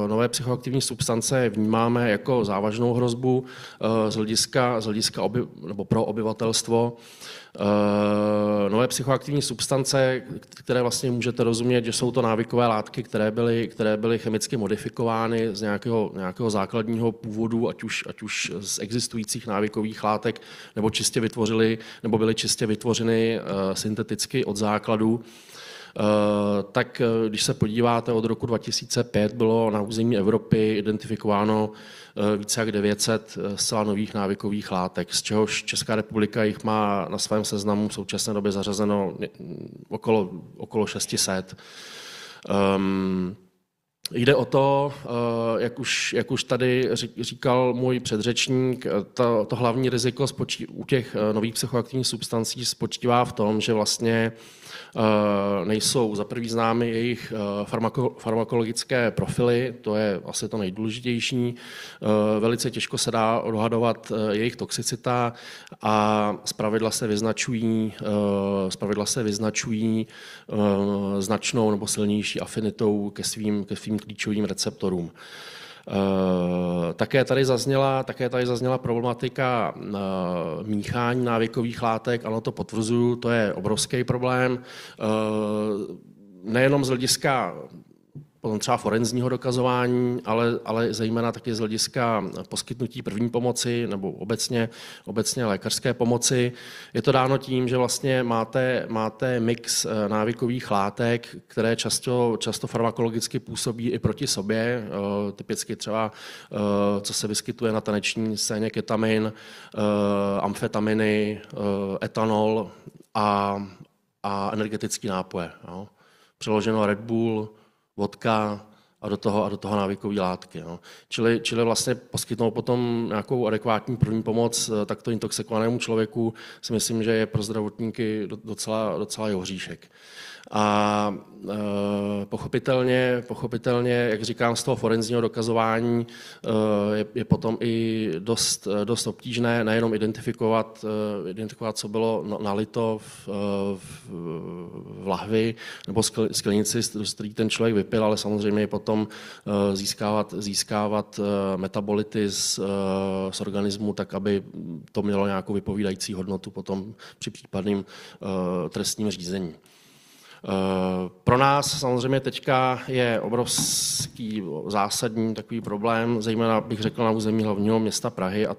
nové psychoaktivní substance vnímáme jako závažnou hrozbu z hlediska nebo pro obyvatelstvo. Nové psychoaktivní substance, které vlastně můžete rozumět, že jsou to návykové látky, které byly chemicky modifikovány z nějakého základního původu, ať už z existujících návykových látek, nebo byly čistě vytvořeny synteticky od základu. Tak když se podíváte, od roku 2005 bylo na území Evropy identifikováno více jak 900 zcela nových návykových látek, z čehož Česká republika jich má na svém seznamu v současné době zařazeno okolo 600. Jde o to, jak už tady říkal můj předřečník, to hlavní riziko u těch nových psychoaktivních substancí spočívá v tom, že vlastně nejsou za prvý známy jejich farmakologické profily, to je asi to nejdůležitější. Velice těžko se dá odhadovat jejich toxicita a zpravidla se vyznačují značnou nebo silnější afinitou ke svým klíčovým receptorům. Také tady zazněla problematika míchání návykových látek, ano, to potvrzuju, to je obrovský problém. Nejenom z hlediska potom třeba forenzního dokazování, ale zejména taky z hlediska poskytnutí první pomoci nebo obecně lékařské pomoci. Je to dáno tím, že vlastně máte mix návykových látek, které často farmakologicky působí i proti sobě. Typicky třeba, co se vyskytuje na taneční scéně, ketamin, amfetaminy, etanol a energetické nápoje. Jo. Přeloženo Red Bull, vodka a do toho návykové látky. No. Čili vlastně poskytnout potom nějakou adekvátní první pomoc takto intoxikovanému člověku si myslím, že je pro zdravotníky docela jeho hříšek. A pochopitelně, jak říkám, z toho forenzního dokazování je potom i dost obtížné nejenom identifikovat, co bylo nalito v lahvi nebo sklenici, z který ten člověk vypil, ale samozřejmě potom získávat metabolity z organismu tak, aby to mělo nějakou vypovídající hodnotu potom při případném trestním řízení. Pro nás samozřejmě teďka je obrovský zásadní takový problém, zejména bych řekl na území hlavního města Prahy, a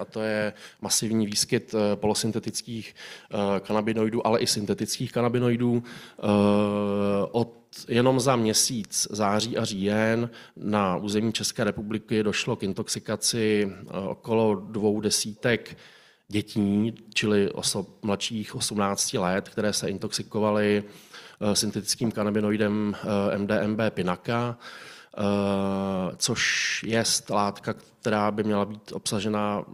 to je masivní výskyt polosyntetických kanabinoidů, ale i syntetických kanabinoidů. Jenom za měsíc září a říjen na území České republiky došlo k intoxikaci okolo 200 dětí, čili osob mladších 18 let, které se intoxikovaly syntetickým kanabinoidem MDMB pinaka, což je látka, která by měla být obsažena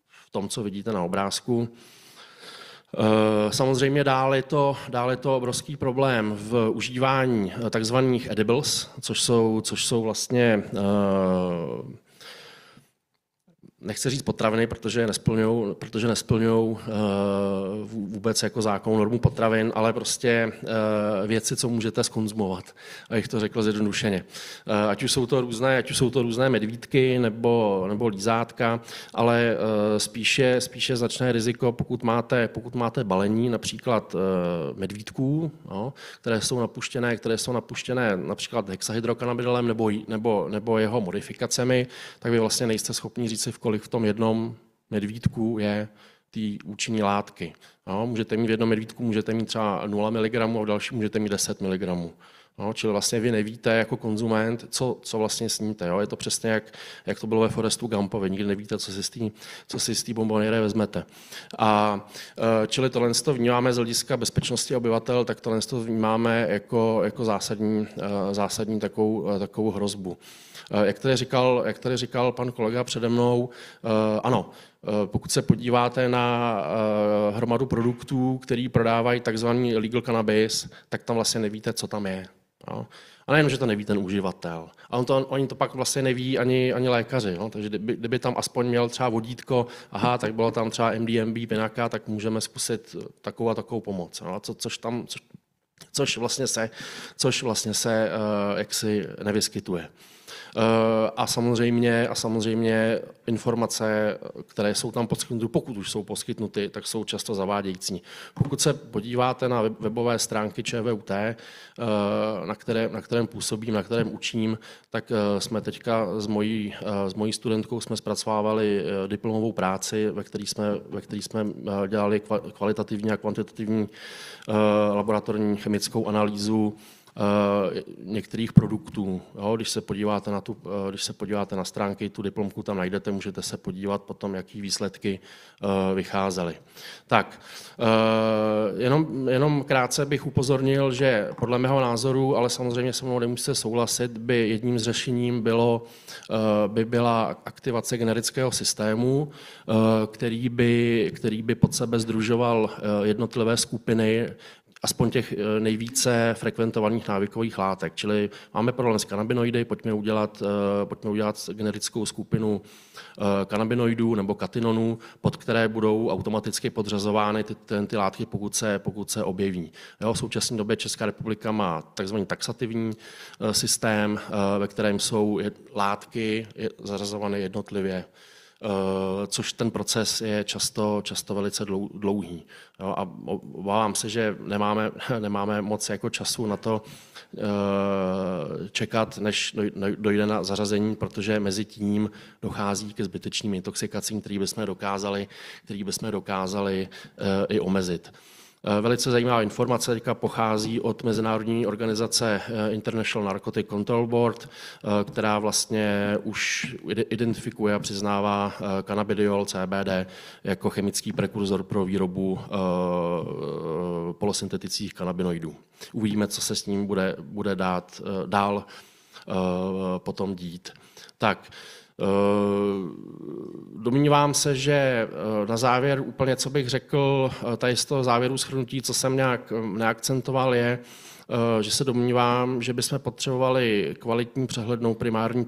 v tom, co vidíte na obrázku. Samozřejmě dále je to obrovský problém v užívání takzvaných edibles, což jsou vlastně nechci říct potraviny, protože nesplňují vůbec jako zákonnou normu potravin, ale prostě věci, co můžete zkonzumovat, abych to řekl zjednodušeně. Ať už jsou to různé medvídky nebo lízátka, ale spíše začne riziko, pokud máte balení například medvídků, no, které jsou napuštěné například hexahydrokanabinolem nebo jeho modifikacemi, tak vy vlastně nejste schopni říct si, kolik v tom jednom medvídku je ty účinné látky. No, můžete mít v jednom medvídku můžete mít třeba 0 mg a v dalším můžete mít 10 mg. No, čili vlastně vy nevíte jako konzument, co vlastně sníte. Jo? Je to přesně, jak to bylo ve Forestu Gumpovi. Nikdy nevíte, co si z té bomboniere vezmete. A čili tohle to vnímáme z hlediska bezpečnosti obyvatel, tak tohle to vnímáme jako zásadní takovou hrozbu. Jak tady říkal pan kolega přede mnou, ano, pokud se podíváte na hromadu produktů, který prodávají takzvaný legal cannabis, tak tam vlastně nevíte, co tam je. No. A nejenom, že to neví ten uživatel, ale oni to pak vlastně neví ani lékaři. No. Takže kdyby tam aspoň měl třeba vodítko, aha, tak bylo tam třeba MDMB, pinaka, tak můžeme zkusit takovou a takovou pomoc. No. Což vlastně se jaksi nevyskytuje. A samozřejmě informace, které jsou tam poskytnuty, pokud už jsou poskytnuty, tak jsou často zavádějící. Pokud se podíváte na webové stránky ČVUT, na kterém působím, na kterém učím, tak jsme teďka s mojí studentkou jsme zpracovávali diplomovou práci, ve které jsme dělali kvalitativní a kvantitativní laboratorní chemickou analýzu některých produktů. Jo, když se podíváte na stránky, tu diplomku tam najdete, můžete se podívat potom, jaký výsledky vycházely. Tak, jenom krátce bych upozornil, že podle mého názoru, ale samozřejmě se mnou nemusíte souhlasit, by jedním z řešením by byla aktivace generického systému, který by pod sebe sdružoval jednotlivé skupiny, aspoň těch nejvíce frekventovaných návykových látek. Čili máme problém s kanabinoidy, pojďme udělat generickou skupinu kanabinoidů nebo katinonů, pod které budou automaticky podřazovány ty látky, pokud se objeví. Jo, v současné době Česká republika má takzvaný taxativní systém, ve kterém jsou látky zařazovány jednotlivě, což ten proces je často velice dlouhý. Jo, a obávám se, že nemáme moc jako času na to čekat, než dojde na zařazení, protože mezi tím dochází ke zbytečným intoxikacím, který bychom dokázali i omezit. Velice zajímavá informace teďka pochází od mezinárodní organizace International Narcotic Control Board, která vlastně už identifikuje a přiznává cannabidiol, CBD, jako chemický prekurzor pro výrobu polosyntetických kanabinoidů. Uvidíme, co se s ním bude dál potom dít. Tak, domnívám se, že na závěr úplně, co bych řekl, tady z toho závěru shrnutí, co jsem nějak neakcentoval, je, že se domnívám, že bychom potřebovali kvalitní přehlednou primární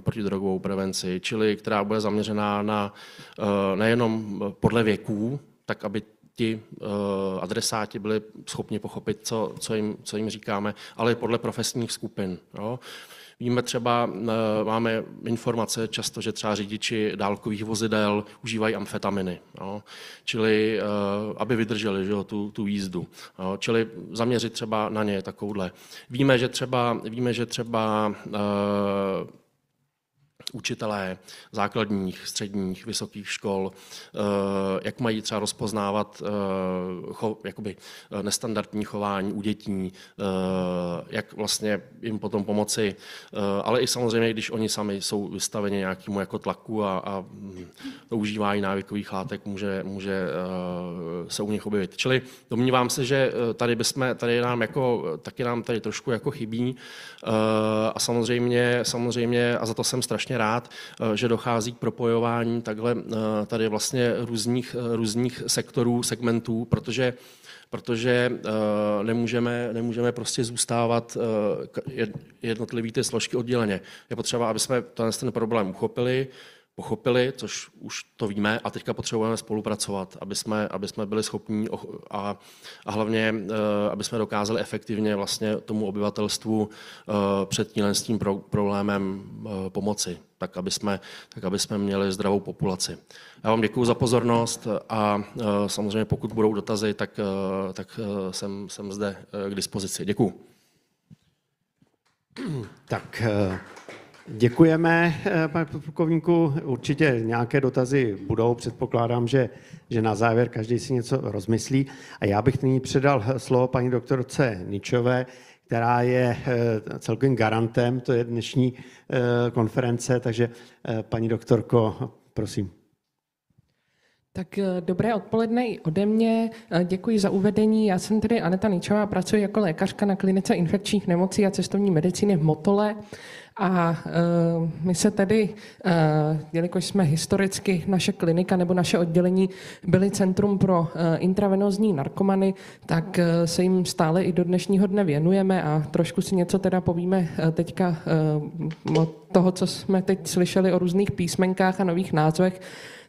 protidrogovou prevenci, čili která bude zaměřená na nejenom podle věků, tak aby ti adresáti byli schopni pochopit, co jim říkáme, ale i podle profesních skupin. Jo. Víme třeba, máme informace často, že třeba řidiči dálkových vozidel užívají amfetaminy, jo, čili aby vydrželi, že jo, tu jízdu. Jo, čili zaměřit třeba na ně takovouhle. Víme, že třeba učitelé základních, středních, vysokých škol, jak mají třeba rozpoznávat nestandardní chování u dětí, jak vlastně jim potom pomoci, ale i samozřejmě, když oni sami jsou vystaveni nějakému jako tlaku a užívání návykových látek, může se u nich objevit. Čili domnívám se, že taky nám tady trošku jako chybí a samozřejmě a za to jsem strašně rád, že dochází k propojování takhle tady vlastně různých sektorů, segmentů, protože nemůžeme prostě zůstávat jednotlivý ty složky odděleně. Je potřeba, aby jsme ten problém pochopili, což už to víme, a teďka potřebujeme spolupracovat, aby jsme byli schopní a hlavně, aby jsme dokázali efektivně vlastně tomu obyvatelstvu před tím problémem pomoci, tak aby jsme měli zdravou populaci. Já vám děkuji za pozornost a samozřejmě pokud budou dotazy, tak jsem zde k dispozici. Děkuji. Tak děkujeme, pane plukovníku. Určitě nějaké dotazy budou. Předpokládám, že na závěr každý si něco rozmyslí. A já bych nyní předal slovo paní doktorce Ničové, která je celkovým garantem, to je dnešní konference. Takže paní doktorko, prosím. Tak dobré odpoledne i ode mě. Děkuji za uvedení. Já jsem tedy Aneta Ničová, pracuji jako lékařka na klinice infekčních nemocí a cestovní medicíny v Motole. A my se tedy, jelikož jsme historicky, naše klinika nebo naše oddělení byly centrum pro intravenózní narkomany, tak se jim stále i do dnešního dne věnujeme a trošku si něco teda povíme teďka od toho, co jsme teď slyšeli o různých písmenkách a nových názvech,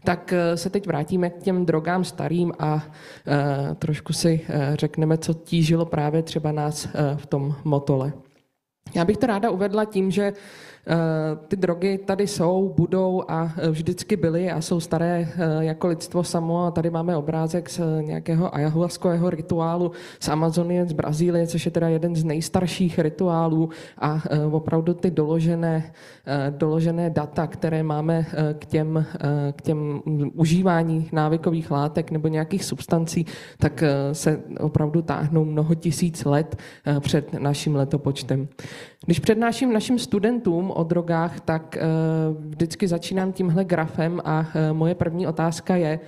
tak se teď vrátíme k těm drogám starým a trošku si řekneme, co tížilo právě třeba nás v tom Motole. Já bych to ráda uvedla tím, že ty drogy tady jsou, budou a vždycky byly a jsou staré jako lidstvo samo. A tady máme obrázek z nějakého ayahuaskového rituálu z Amazonie, z Brazílie, což je teda jeden z nejstarších rituálů a opravdu ty doložené data, které máme k těm užívání návykových látek nebo nějakých substancí, tak se opravdu táhnou mnoho tisíc let před naším letopočtem. Když přednáším našim studentům o drogách, tak vždycky začínám tímhle grafem a moje první otázka je,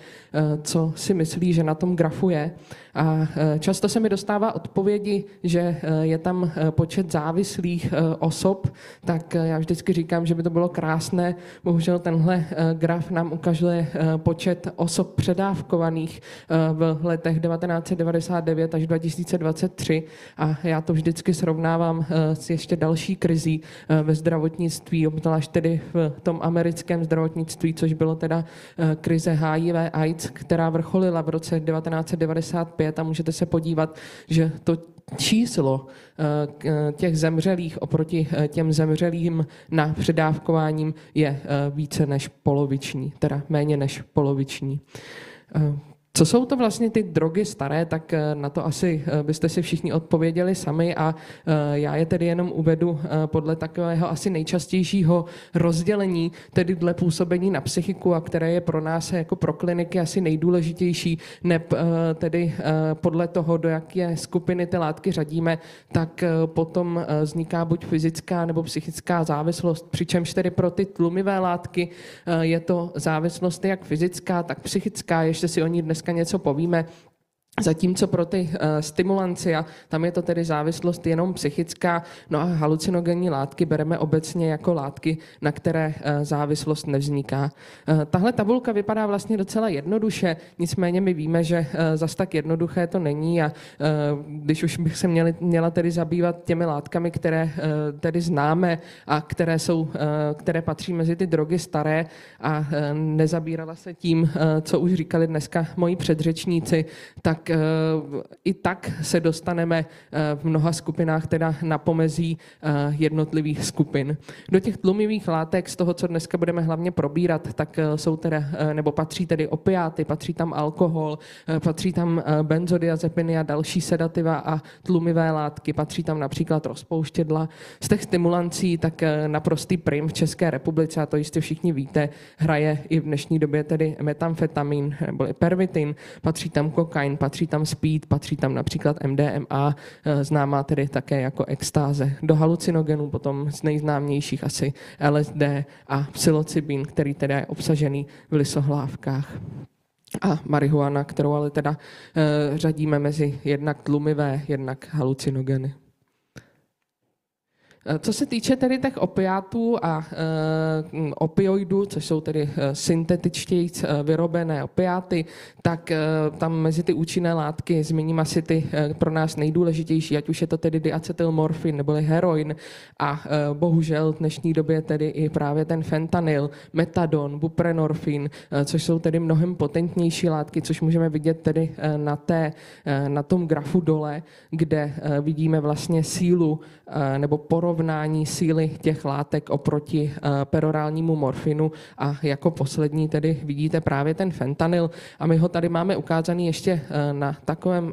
co si myslí, že na tom grafu je. A často se mi dostává odpovědi, že je tam počet závislých osob, tak já vždycky říkám, že by to bylo krásné. Bohužel tenhle graf nám ukazuje počet osob předávkovaných v letech 1999 až 2023 a já to vždycky srovnávám s ještě další krizí ve zdravotnictví, obzvlášť tedy v tom americkém zdravotnictví, což bylo teda krize HIV AIDS, která vrcholila v roce 1995 a můžete se podívat, že to číslo těch zemřelých oproti těm zemřelým na předávkováním je více než poloviční, teda méně než poloviční. Co jsou to vlastně ty drogy staré, tak na to asi byste si všichni odpověděli sami a já je tedy jenom uvedu podle takového asi nejčastějšího rozdělení, tedy dle působení na psychiku, a které je pro nás jako pro kliniky asi nejdůležitější, tedy podle toho, do jaké skupiny ty látky řadíme, tak potom vzniká buď fyzická nebo psychická závislost, přičemž tedy pro ty tlumivé látky je to závislost jak fyzická, tak psychická, ještě si o ní dneska něco povíme. Zatímco pro ty stimulancia, tam je to tedy závislost jenom psychická, no a halucinogenní látky bereme obecně jako látky, na které závislost nevzniká. Tahle tabulka vypadá vlastně docela jednoduše, nicméně my víme, že zas tak jednoduché to není a když už bych se měla tedy zabývat těmi látkami, které tedy známe a které patří mezi ty drogy staré a nezabírala se tím, co už říkali dneska moji předřečníci, tak i tak se dostaneme v mnoha skupinách teda na pomezí jednotlivých skupin. Do těch tlumivých látek, z toho, co dneska budeme hlavně probírat, tak jsou teda, nebo patří tedy opiáty, patří tam alkohol, patří tam benzodiazepiny a další sedativa a tlumivé látky, patří tam například rozpouštědla. Z těch stimulancí tak naprostý prim v České republice, a to jistě všichni víte, hraje i v dnešní době tedy metamfetamin nebo pervitin, patří tam kokain, patří tam speed, patří tam například MDMA, známá tedy také jako extáze. Do halucinogenů potom z nejznámějších asi LSD a psilocybin, který teda je obsažený v lysohlávkách. A marihuana, kterou ale teda řadíme mezi jednak tlumivé, jednak halucinogeny. Co se týče tedy těch opiátů a opioidů, což jsou tedy syntetičtěji vyrobené opiáty, tak tam mezi ty účinné látky zmíním asi ty pro nás nejdůležitější, ať už je to tedy diacetylmorfin neboli heroin a bohužel v dnešní době tedy i právě ten fentanyl, metadon, buprenorfin, což jsou tedy mnohem potentnější látky, což můžeme vidět tedy na tom grafu dole, kde vidíme vlastně sílu nebo porovnání síly těch látek oproti perorálnímu morfinu a jako poslední tedy vidíte právě ten fentanyl a my ho tady máme ukázaný ještě na takovém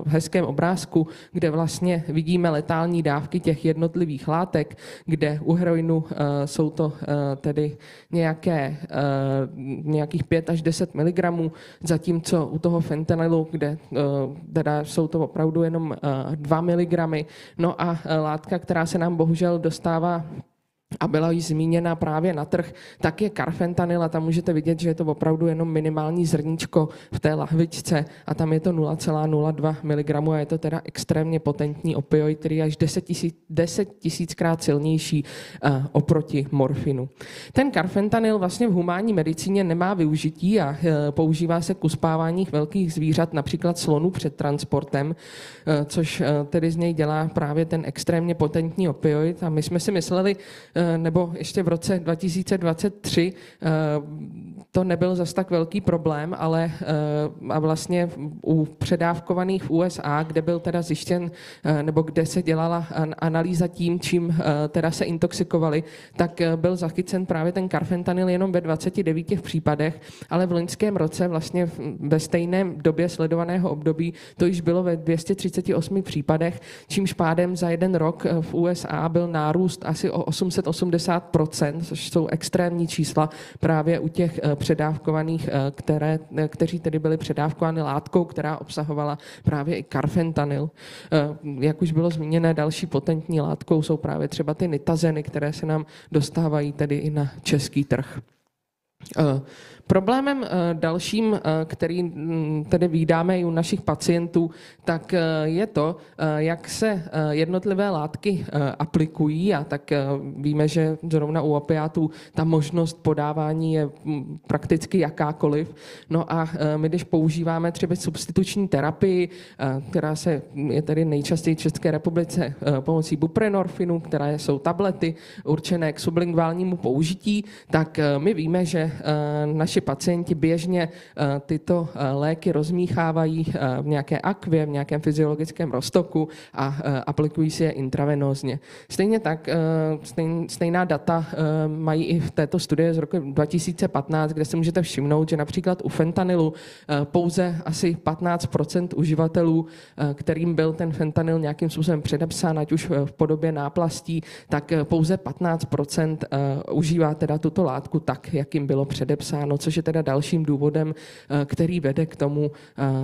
hezkém obrázku, kde vlastně vidíme letální dávky těch jednotlivých látek, kde u heroinu jsou to tedy nějakých 5 až 10 mg, zatímco u toho fentanylu, kde teda jsou to opravdu jenom 2 mg. No a látka, která se nám bohužel dostává a byla již zmíněna právě na trh, tak je karfentanyl a tam můžete vidět, že je to opravdu jenom minimální zrníčko v té lahvičce a tam je to 0,02 mg a je to teda extrémně potentní opioid, který je až 10 000krát silnější oproti morfinu. Ten karfentanyl vlastně v humánní medicíně nemá využití a používá se k uspávání velkých zvířat, například slonů před transportem, což tedy z něj dělá právě ten extrémně potentní opioid a my jsme si mysleli, nebo ještě v roce 2023 to nebyl zas tak velký problém, ale a vlastně u předávkovaných v USA, kde byl teda zjištěn, nebo kde se dělala analýza tím, čím teda se intoxikovali, tak byl zachycen právě ten karfentanyl jenom ve 29 případech, ale v loňském roce vlastně ve stejném době sledovaného období to již bylo ve 238 případech, čímž pádem za jeden rok v USA byl nárůst asi o 880%, což jsou extrémní čísla právě u těch předávkovaných, kteří tedy byli předávkovány látkou, která obsahovala právě i karfentanyl. Jak už bylo zmíněné, další potentní látkou jsou právě třeba ty nitazeny, které se nám dostávají tedy i na český trh. Problémem dalším, který tedy vídáme i u našich pacientů, tak je to, jak se jednotlivé látky aplikují, a tak víme, že zrovna u opiátů ta možnost podávání je prakticky jakákoliv. No a my, když používáme třeba substituční terapii, která je tedy nejčastěji v České republice pomocí buprenorfinu, které jsou tablety určené k sublinguálnímu použití, tak my víme, že naši pacienti běžně tyto léky rozmíchávají v nějaké akvě, v nějakém fyziologickém roztoku a aplikují si je intravenózně. Stejně tak, stejná data mají i v této studii z roku 2015, kde si můžete všimnout, že například u fentanylu pouze asi 15% uživatelů, kterým byl ten fentanyl nějakým způsobem předepsán, ať už v podobě náplastí, tak pouze 15% užívá teda tuto látku tak, jak jim bylo předepsáno, což je teda dalším důvodem, který vede k tomu,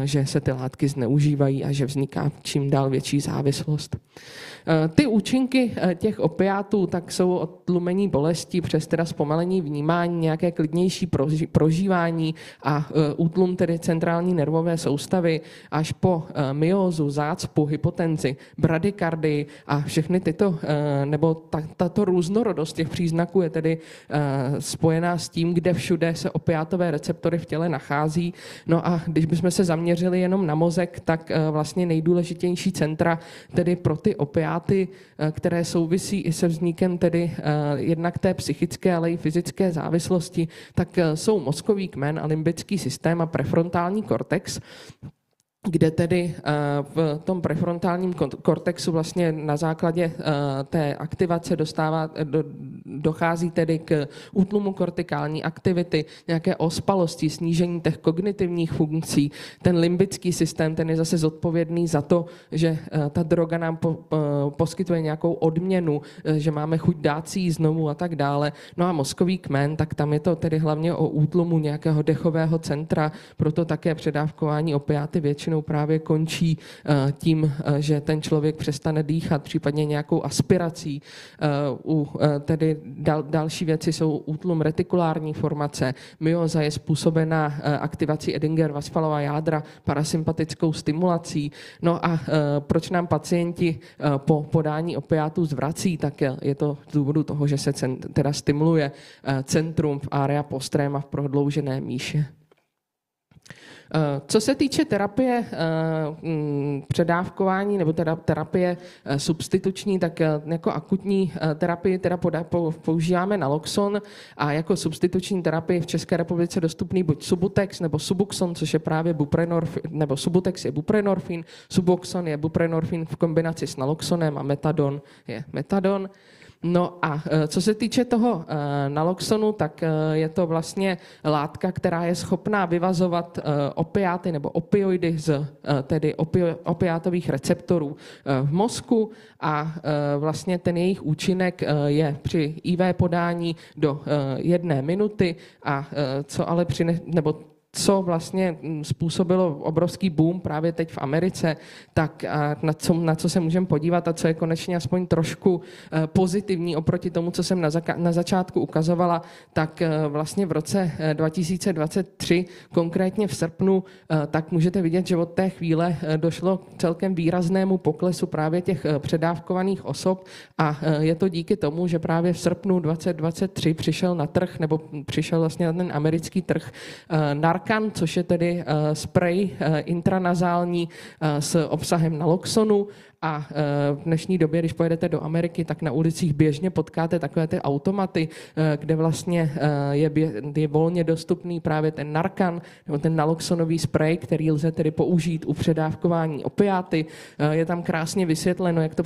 že se ty látky zneužívají a že vzniká čím dál větší závislost. Ty účinky těch opiátů tak jsou od tlumení bolesti přes teda zpomalení vnímání, nějaké klidnější prožívání a útlum tedy centrální nervové soustavy až po myózu, zácpu, hypotenzi, bradykardii a všechny tyto, nebo tato různorodost těch příznaků je tedy spojená s tím, kde všude se opiátové receptory v těle nachází. No a když bychom se zaměřili jenom na mozek, tak vlastně nejdůležitější centra tedy pro ty opiáty, které souvisí i se vznikem tedy jednak té psychické, ale i fyzické závislosti, tak jsou mozkový kmen a limbický systém a prefrontální kortex, kde tedy v tom prefrontálním kortexu vlastně na základě té aktivace dochází tedy k útlumu kortikální aktivity, nějaké ospalosti, snížení těch kognitivních funkcí. Ten limbický systém, ten je zase zodpovědný za to, že ta droga nám poskytuje nějakou odměnu, že máme chuť dát si ji znovu a tak dále. No a mozkový kmen, tak tam je to tedy hlavně o útlumu nějakého dechového centra, proto také předávkování opiáty většinou právě končí tím, že ten člověk přestane dýchat, případně nějakou aspirací. Tedy další věci jsou útlum retikulární formace. Myóza je způsobená aktivací Edinger-Westphalova jádra, parasympatickou stimulací. No a proč nám pacienti po podání opiátů zvrací, tak je to z důvodu toho, že se teda stimuluje centrum v area postrema v prodloužené míše. Co se týče terapie předávkování nebo terapie substituční, tak jako akutní terapii teda používáme naloxon a jako substituční terapii v České republice dostupný buď Subutex nebo Subuxon, což je právě buprenorfin, nebo Subutex je buprenorfin, Suboxon je buprenorfin v kombinaci s naloxonem a metadon je metadon. No a co se týče toho naloxonu, tak je to vlastně látka, která je schopná vyvazovat opiáty nebo opioidy z tedy opiátových receptorů v mozku a vlastně ten jejich účinek je při IV podání do 1 minuty a co vlastně způsobilo obrovský boom právě teď v Americe, tak na co se můžeme podívat a co je konečně aspoň trošku pozitivní oproti tomu, co jsem na začátku ukazovala, tak vlastně v roce 2023, konkrétně v srpnu, tak můžete vidět, že od té chvíle došlo k celkem výraznému poklesu právě těch předávkovaných osob a je to díky tomu, že právě v srpnu 2023 přišel na trh, nebo přišel vlastně na ten americký trh Narcan, což je tedy spray intranazální s obsahem naloxonu a v dnešní době, když pojedete do Ameriky, tak na ulicích běžně potkáte takové ty automaty, kde vlastně je volně dostupný právě ten Narcan nebo ten naloxonový sprej, který lze tedy použít u předávkování opiáty. Je tam krásně vysvětleno, jak to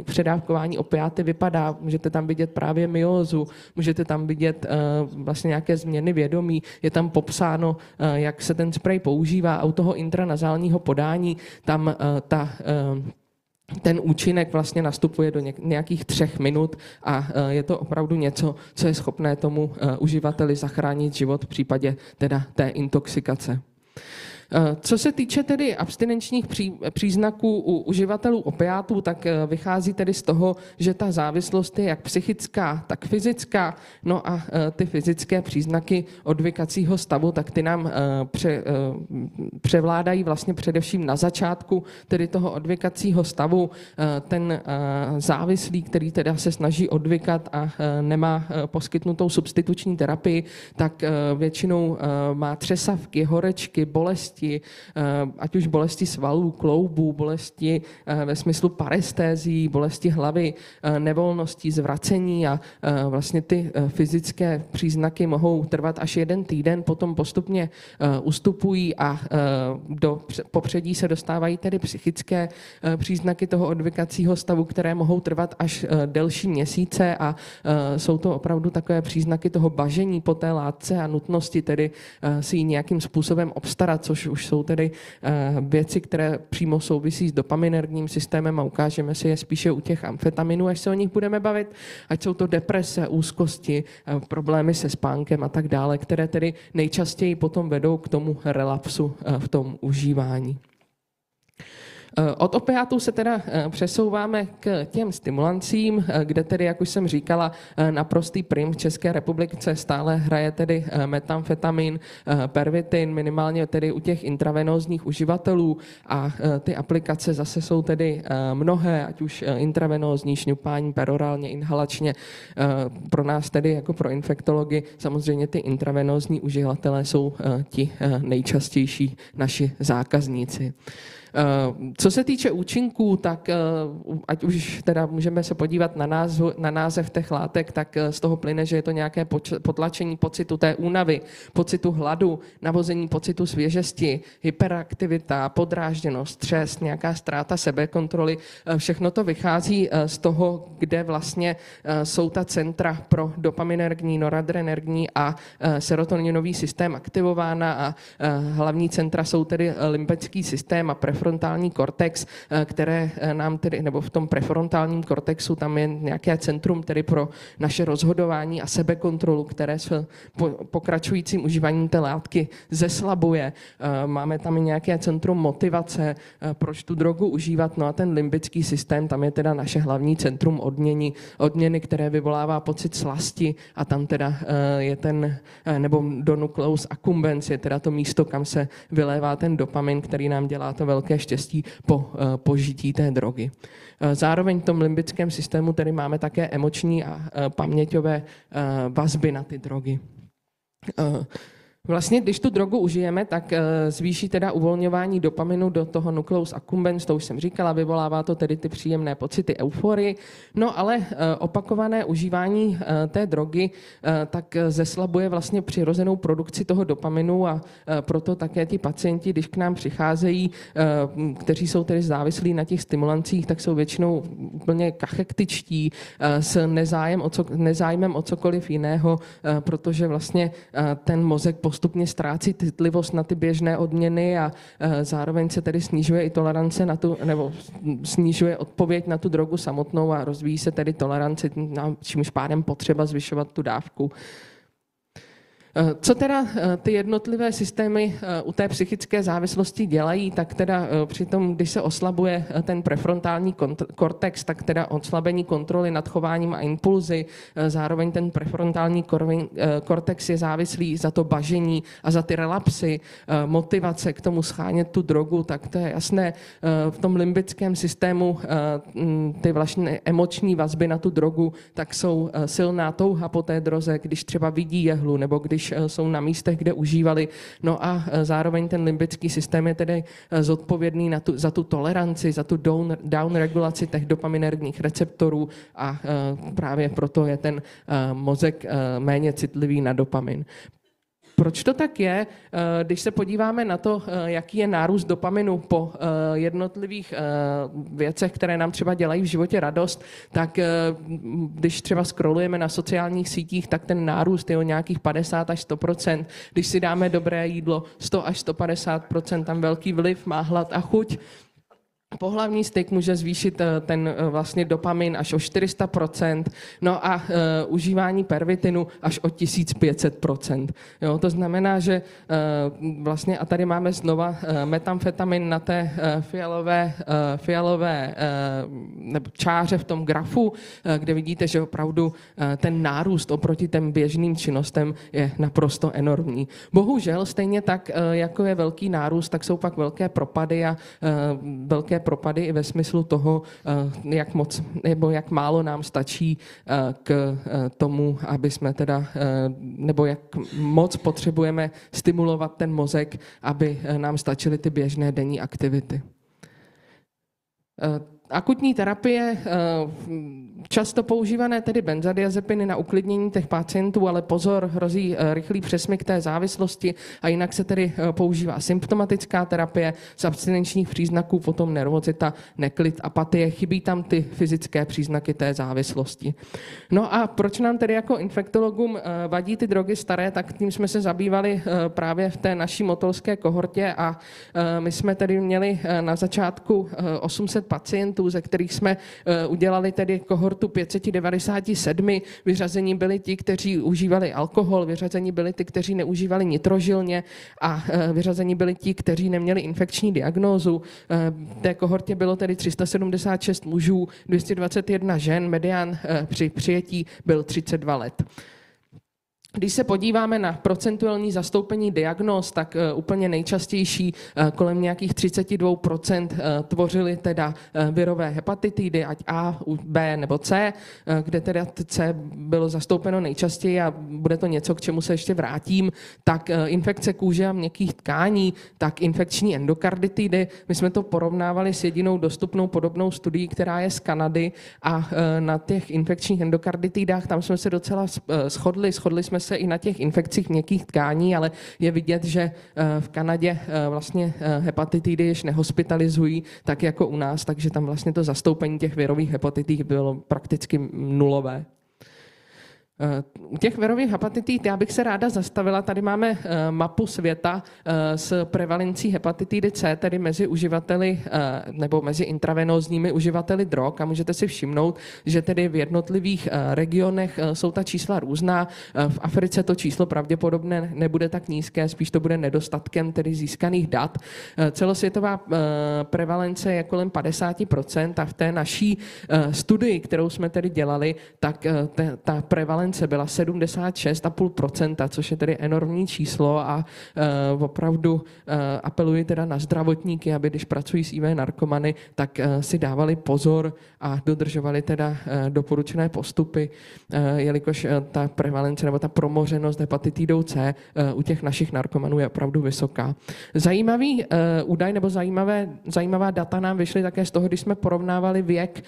předávkování opiáty vypadá. Můžete tam vidět právě myózu, můžete tam vidět vlastně nějaké změny vědomí. Je tam popsáno, jak se ten sprej používá, a u toho intranazálního podání tam ten účinek vlastně nastupuje do nějakých 3 minut a je to opravdu něco, co je schopné tomu uživateli zachránit život v případě teda té intoxikace. Co se týče tedy abstinenčních příznaků u uživatelů opiátů, tak vychází tedy z toho, že ta závislost je jak psychická, tak fyzická. No a ty fyzické příznaky odvykacího stavu, tak ty nám převládají vlastně především na začátku tedy toho odvykacího stavu. Ten závislý, který teda se snaží odvykat a nemá poskytnutou substituční terapii, tak většinou má třesavky, horečky, bolesti, ať už bolesti svalů, kloubů, bolesti ve smyslu parestézií, bolesti hlavy, nevolnosti, zvracení a vlastně ty fyzické příznaky mohou trvat až 1 týden, potom postupně ustupují a do popředí se dostávají tedy psychické příznaky toho odvykacího stavu, které mohou trvat až delší měsíce a jsou to opravdu takové příznaky toho bažení po té látce a nutnosti tedy si ji nějakým způsobem obstarat, což už jsou tedy věci, které přímo souvisí s dopaminergním systémem a ukážeme si je spíše u těch amfetaminů, až se o nich budeme bavit, ať jsou to deprese, úzkosti, problémy se spánkem a tak dále, které tedy nejčastěji potom vedou k tomu relapsu v tom užívání. Od opiátů se teda přesouváme k těm stimulancím, kde tedy, jak už jsem říkala, naprostý prim v České republice stále hraje tedy metamfetamin, pervitin, minimálně tedy u těch intravenózních uživatelů a ty aplikace zase jsou tedy mnohé, ať už intravenózní, šňupání, perorálně, inhalačně. Pro nás tedy jako pro infektology samozřejmě ty intravenózní uživatelé jsou ti nejčastější naši zákazníci. Co se týče účinků, tak ať už teda můžeme se podívat na název těch látek, tak z toho plyne, že je to nějaké potlačení pocitu té únavy, pocitu hladu, navození pocitu svěžesti, hyperaktivita, podrážděnost, stres, nějaká ztráta sebekontroly. Všechno to vychází z toho, kde vlastně jsou ta centra pro dopaminergní, noradrenergní a serotoninový systém aktivována a hlavní centra jsou tedy limbický systém a prefrontální kortex, které nám tedy, nebo v tom prefrontálním kortexu tam je nějaké centrum tedy pro naše rozhodování a sebekontrolu, které s pokračujícím užíváním té látky zeslabuje. Máme tam i nějaké centrum motivace, proč tu drogu užívat, no a ten limbický systém, tam je teda naše hlavní centrum odměny, které vyvolává pocit slasti a tam teda je ten, nebo donucleus accumbens je teda to místo, kam se vylévá ten dopamin, který nám dělá to velké štěstí po požití té drogy. Zároveň v tom limbickém systému tedy máme také emoční a paměťové vazby na ty drogy. Vlastně, když tu drogu užijeme, tak zvýší teda uvolňování dopaminu do toho nucleus accumbens, to už jsem říkala, vyvolává to tedy ty příjemné pocity euforie. No ale opakované užívání té drogy tak zeslabuje vlastně přirozenou produkci toho dopaminu a proto také ti pacienti, když k nám přicházejí, kteří jsou tedy závislí na těch stimulancích, tak jsou většinou úplně kachektičtí s nezájmem o cokoliv jiného, protože vlastně ten mozek postupně ztrácí citlivost na ty běžné odměny a zároveň se tedy snižuje i tolerance na tu, nebo snižuje odpověď na tu drogu samotnou a rozvíjí se tedy tolerance, čímž pádem potřeba zvyšovat tu dávku. Co teda ty jednotlivé systémy u té psychické závislosti dělají, tak teda přitom, když se oslabuje ten prefrontální kortex, tak teda oslabení kontroly nad chováním a impulzy, zároveň ten prefrontální kortex je závislý za to bažení a za ty relapsy, motivace k tomu schánět tu drogu, tak to je jasné. V tom limbickém systému ty vlastně emoční vazby na tu drogu, tak jsou silná touha po té droze, když třeba vidí jehlu, nebo když když jsou na místech, kde užívali. No a zároveň ten limbický systém je tedy zodpovědný za tu toleranci, za tu downregulaci těch dopaminergních receptorů a právě proto je ten mozek méně citlivý na dopamin. Proč to tak je? Když se podíváme na to, jaký je nárůst dopaminu po jednotlivých věcech, které nám třeba dělají v životě radost, tak když třeba scrollujeme na sociálních sítích, tak ten nárůst je o nějakých 50 až 100%. Když si dáme dobré jídlo, 100 až 150%, tam velký vliv má hlad a chuť. Pohlavní styk může zvýšit ten vlastně dopamin až o 400%, no a užívání pervitinu až o 1500%. Jo, to znamená, že vlastně, a tady máme znova metamfetamin na té fialové nebo čáře v tom grafu, kde vidíte, že opravdu ten nárůst oproti těm běžným činnostem je naprosto enormní. Bohužel stejně tak, jako je velký nárůst, tak jsou pak velké propady a velké propady i ve smyslu toho, jak moc nebo jak málo nám stačí k tomu, aby jsme teda, nebo jak moc potřebujeme stimulovat ten mozek, aby nám stačily ty běžné denní aktivity. Akutní terapie, často používané tedy benzodiazepiny na uklidnění těch pacientů, ale pozor, hrozí rychlý přesmyk té závislosti a jinak se tedy používá symptomatická terapie z abstinenčních příznaků, potom nervozita, neklid, apatie, chybí tam ty fyzické příznaky té závislosti. No a proč nám tedy jako infektologům vadí ty drogy staré, tak tím jsme se zabývali právě v té naší motolské kohortě a my jsme tedy měli na začátku 800 pacientů, ze kterých jsme udělali tedy kohortu 597. Vyřazení byli ti, kteří užívali alkohol, vyřazení byli ti, kteří neužívali nitrožilně a vyřazení byli ti, kteří neměli infekční diagnózu. V té kohortě bylo tedy 376 mužů, 221 žen, medián při přijetí byl 32 let. Když se podíváme na procentuální zastoupení diagnóz, tak úplně nejčastější kolem nějakých 32% tvořily teda virové hepatitidy, ať A, B nebo C, kde teda C bylo zastoupeno nejčastěji a bude to něco, k čemu se ještě vrátím, tak infekce kůže a měkkých tkání, tak infekční endokarditidy. My jsme to porovnávali s jedinou dostupnou podobnou studií, která je z Kanady a na těch infekčních endokarditidách tam jsme se docela shodli jsme se i na těch infekcích měkkých tkání, ale je vidět, že v Kanadě vlastně hepatitidy již nehospitalizují tak jako u nás, takže tam vlastně to zastoupení těch virových hepatitid bylo prakticky nulové. U těch virových hepatitid já bych se ráda zastavila. Tady máme mapu světa s prevalencí hepatitidy C, tedy mezi uživateli nebo mezi intravenózními uživateli drog a můžete si všimnout, že tedy v jednotlivých regionech jsou ta čísla různá. V Africe to číslo pravděpodobně nebude tak nízké, spíš to bude nedostatkem tedy získaných dat. Celosvětová prevalence je kolem 50% a v té naší studii, kterou jsme tedy dělali, tak ta prevalence byla 76,5%, což je tedy enormní číslo a opravdu apeluji teda na zdravotníky, aby když pracují s IV narkomany, tak si dávali pozor a dodržovali teda doporučené postupy, jelikož ta prevalence nebo ta promořenost hepatitidou C u těch našich narkomanů je opravdu vysoká. Zajímavý údaj nebo zajímavá data nám vyšly také z toho, když jsme porovnávali věk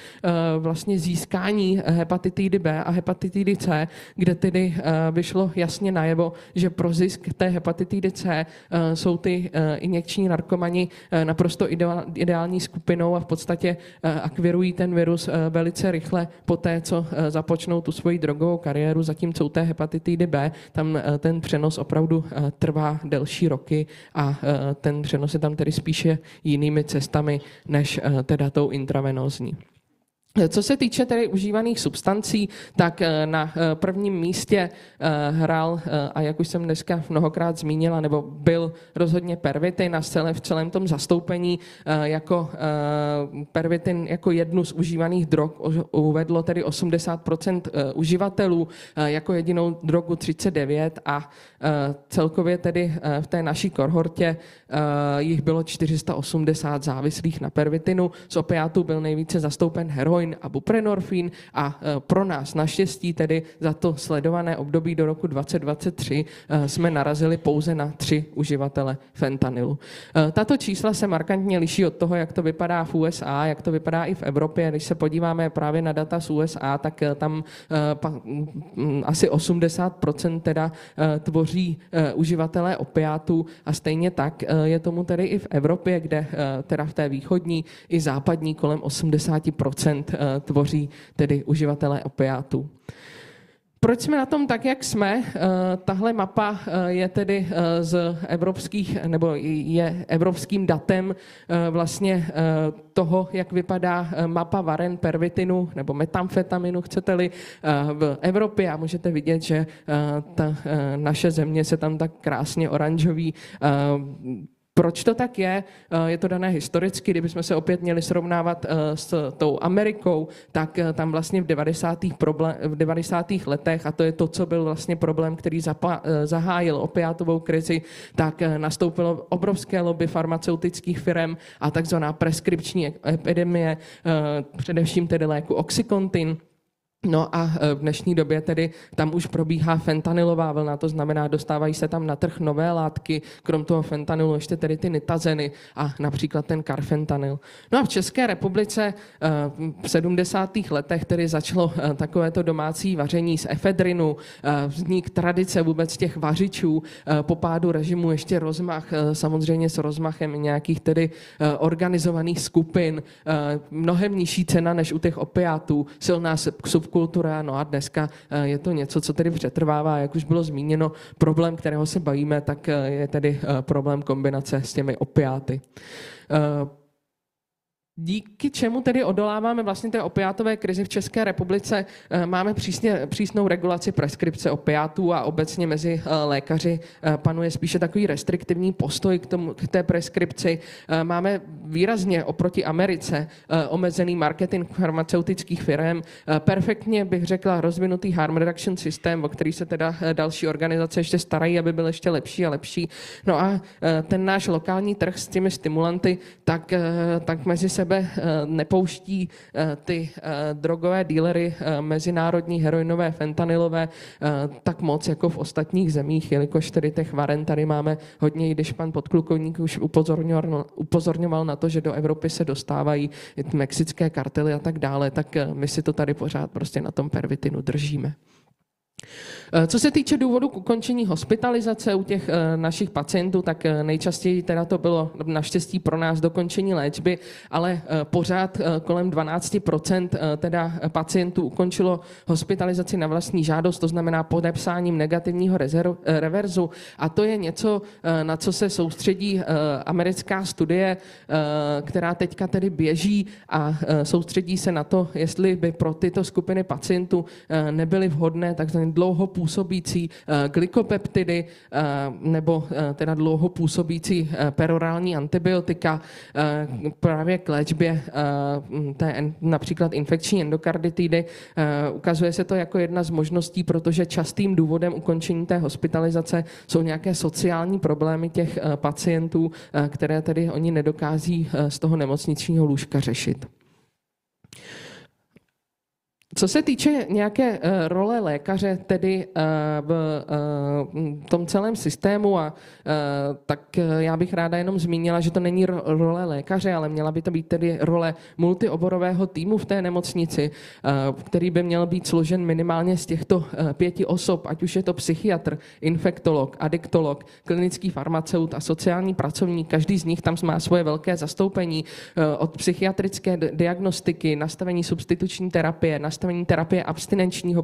vlastně získání hepatitidy B a hepatitidy C, kde tedy vyšlo jasně najevo, že pro zisk té hepatitidy C jsou ty injekční narkomani naprosto ideální skupinou a v podstatě akvirují ten virus velice rychle po té, co započnou tu svoji drogovou kariéru, zatímco u té hepatitidy B tam ten přenos opravdu trvá delší roky a ten přenos je tam tedy spíše jinými cestami než teda tou intravenózní. Co se týče tedy užívaných substancí, tak na prvním místě hrál, a jak už jsem dneska mnohokrát zmínila, nebo byl rozhodně pervitin a v celém tom zastoupení jako pervitin jako jednu z užívaných drog uvedlo tedy 80% uživatelů, jako jedinou drogu 39 a celkově tedy v té naší kohortě jich bylo 480 závislých na pervitinu. Z opiátů byl nejvíce zastoupen heroin, heroin a buprenorfin a pro nás naštěstí tedy za to sledované období do roku 2023 jsme narazili pouze na 3 uživatele fentanylu. Tato čísla se markantně liší od toho, jak to vypadá v USA, jak to vypadá i v Evropě. Když se podíváme právě na data z USA, tak tam asi 80% teda tvoří uživatelé opiátů a stejně tak je tomu tedy i v Evropě, kde teda v té východní i západní kolem 80% tvoří tedy uživatelé opiátů. Proč jsme na tom tak, jak jsme? Tahle mapa je tedy z evropských, nebo je evropským datem vlastně toho, jak vypadá mapa varen pervitinu nebo metamfetaminu, chcete-li, v Evropě a můžete vidět, že ta naše země se tam tak krásně oranžový. Proč to tak je? Je to dané historicky, kdybychom se opět měli srovnávat s tou Amerikou, tak tam vlastně v 90. letech, a to je to, co byl vlastně problém, který zahájil opiátovou krizi, tak nastoupilo obrovské lobby farmaceutických firm a takzvaná preskripční epidemie, především tedy léku Oxycontin. No a v dnešní době tedy tam už probíhá fentanylová vlna, to znamená, dostávají se tam na trh nové látky, krom toho fentanylu ještě tedy ty nitazeny a například ten karfentanyl. No a v České republice v 70. letech tedy začalo takovéto domácí vaření z efedrinu, vznik tradice vůbec těch vařičů, po pádu režimu ještě rozmach, samozřejmě s rozmachem nějakých tedy organizovaných skupin, mnohem nižší cena než u těch opiátů, silná subkultura, no a dneska je to něco, co tedy přetrvává, jak už bylo zmíněno, problém, kterého se bavíme, tak je tedy problém kombinace s těmi opiáty. Díky čemu tedy odoláváme vlastně té opiátové krizi v České republice, máme přísnou regulaci preskripce opiátů a obecně mezi lékaři panuje spíše takový restriktivní postoj k té preskripci. Máme výrazně oproti Americe omezený marketing farmaceutických firm, perfektně bych řekla rozvinutý harm reduction systém, o který se teda další organizace ještě starají, aby byl ještě lepší a lepší. No a ten náš lokální trh s těmi stimulanty, tak mezi sebe nepouští ty drogové dílery mezinárodní heroinové, fentanylové tak moc jako v ostatních zemích, jelikož tedy těch varen tady máme hodně, i když pan podklukovník už upozorňoval na to, že do Evropy se dostávají mexické kartely a tak dále, tak my si to tady pořád prostě na tom pervitinu držíme. Co se týče důvodu k ukončení hospitalizace u těch našich pacientů, tak nejčastěji teda to bylo naštěstí pro nás dokončení léčby, ale pořád kolem 12% teda pacientů ukončilo hospitalizaci na vlastní žádost, to znamená podepsáním negativního reverzu, a to je něco, na co se soustředí americká studie, která teďka tedy běží a soustředí se na to, jestli by pro tyto skupiny pacientů nebyly vhodné takzvané dlouhopůsobící glykopeptidy nebo teda dlouhopůsobící perorální antibiotika právě k léčbě například infekční endokarditidy. Ukazuje se to jako jedna z možností, protože častým důvodem ukončení té hospitalizace jsou nějaké sociální problémy těch pacientů, které tedy oni nedokází z toho nemocničního lůžka řešit. Co se týče nějaké role lékaře tedy v tom celém systému, tak já bych ráda jenom zmínila, že to není role lékaře, ale měla by to být tedy role multioborového týmu v té nemocnici, který by měl být složen minimálně z těchto 5 osob, ať už je to psychiatr, infektolog, adiktolog, klinický farmaceut a sociální pracovník. Každý z nich tam má svoje velké zastoupení od psychiatrické diagnostiky, nastavení substituční terapie, nastavení terapie abstinenčního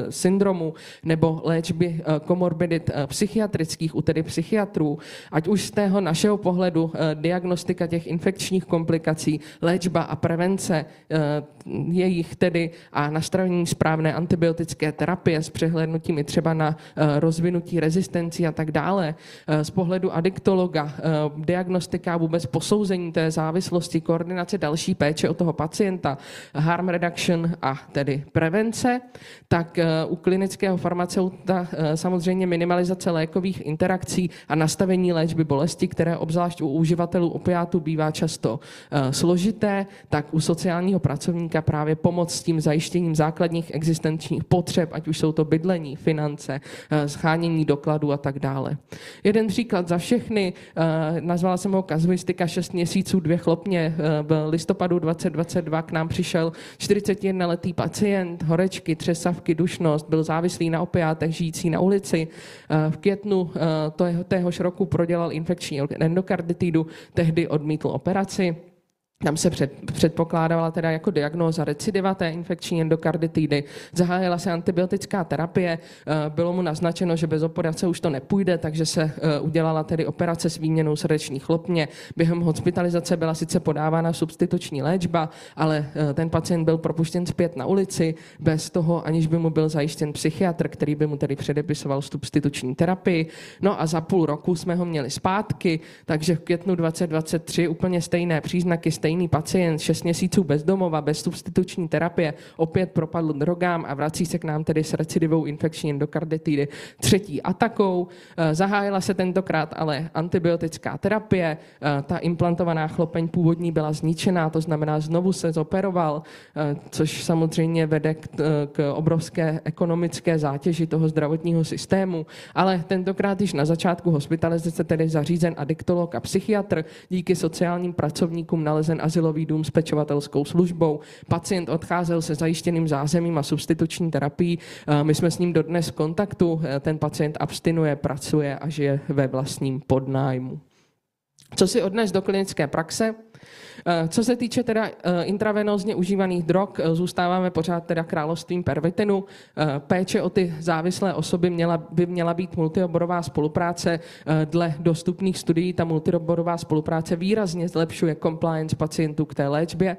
syndromu nebo léčby komorbidit psychiatrických u tedy psychiatrů, ať už z tého našeho pohledu diagnostika těch infekčních komplikací, léčba a prevence jejich tedy a nastavení správné antibiotické terapie s přehlédnutím i třeba na rozvinutí rezistencí a tak dále. Z pohledu adiktologa diagnostika vůbec posouzení té závislosti, koordinace další péče o toho pacienta, harm reduction a tedy prevence, tak u klinického farmaceuta samozřejmě minimalizace lékových interakcí a nastavení léčby bolesti, které obzvlášť u uživatelů opiátů bývá často složité, tak u sociálního pracovníka právě pomoc s tím zajištěním základních existenčních potřeb, ať už jsou to bydlení, finance, shánění dokladů a tak dále. Jeden příklad za všechny, nazvala jsem ho kazuistika 6 měsíců, 2 chlopně. V listopadu 2022 k nám přišel 41letý pacient, horečky, třesavky, dušnost, byl závislý na opiátech, žijící na ulici. V květnu téhož roku prodělal infekční endokarditidu, tehdy odmítl operaci. Tam se předpokládávala teda jako diagnóza recidiva té infekční endokarditidy. Zahájila se antibiotická terapie, bylo mu naznačeno, že bez operace už to nepůjde, takže se udělala tedy operace s výměnou srdeční chlopně. Během hospitalizace byla sice podávána substituční léčba, ale ten pacient byl propuštěn zpět na ulici, bez toho, aniž by mu byl zajištěn psychiatr, který by mu tedy předepisoval substituční terapii. No a za půl roku jsme ho měli zpátky, takže v květnu 2023 úplně stejné příznaky, stejný pacient, 6 měsíců bez domova, bez substituční terapie, opět propadl drogám a vrací se k nám tedy s recidivou infekční endokarditidy 3. atakou. Zahájila se tentokrát ale antibiotická terapie, ta implantovaná chlopeň původní byla zničená, to znamená znovu se zoperoval, což samozřejmě vede k obrovské ekonomické zátěži toho zdravotního systému, ale tentokrát již na začátku hospitalizace tedy zařízen adiktolog a psychiatr, díky sociálním pracovníkům nalezen azylový dům s pečovatelskou službou. Pacient odcházel se zajištěným zázemím a substituční terapií. My jsme s ním dodnes v kontaktu. Ten pacient abstinuje, pracuje a žije ve vlastním podnájmu. Co si odnes do klinické praxe? Co se týče teda intravenózně užívaných drog, zůstáváme pořád teda královstvím pervitinu. Péče o ty závislé osoby by měla být multioborová spolupráce. Dle dostupných studií ta multioborová spolupráce výrazně zlepšuje compliance pacientů k té léčbě.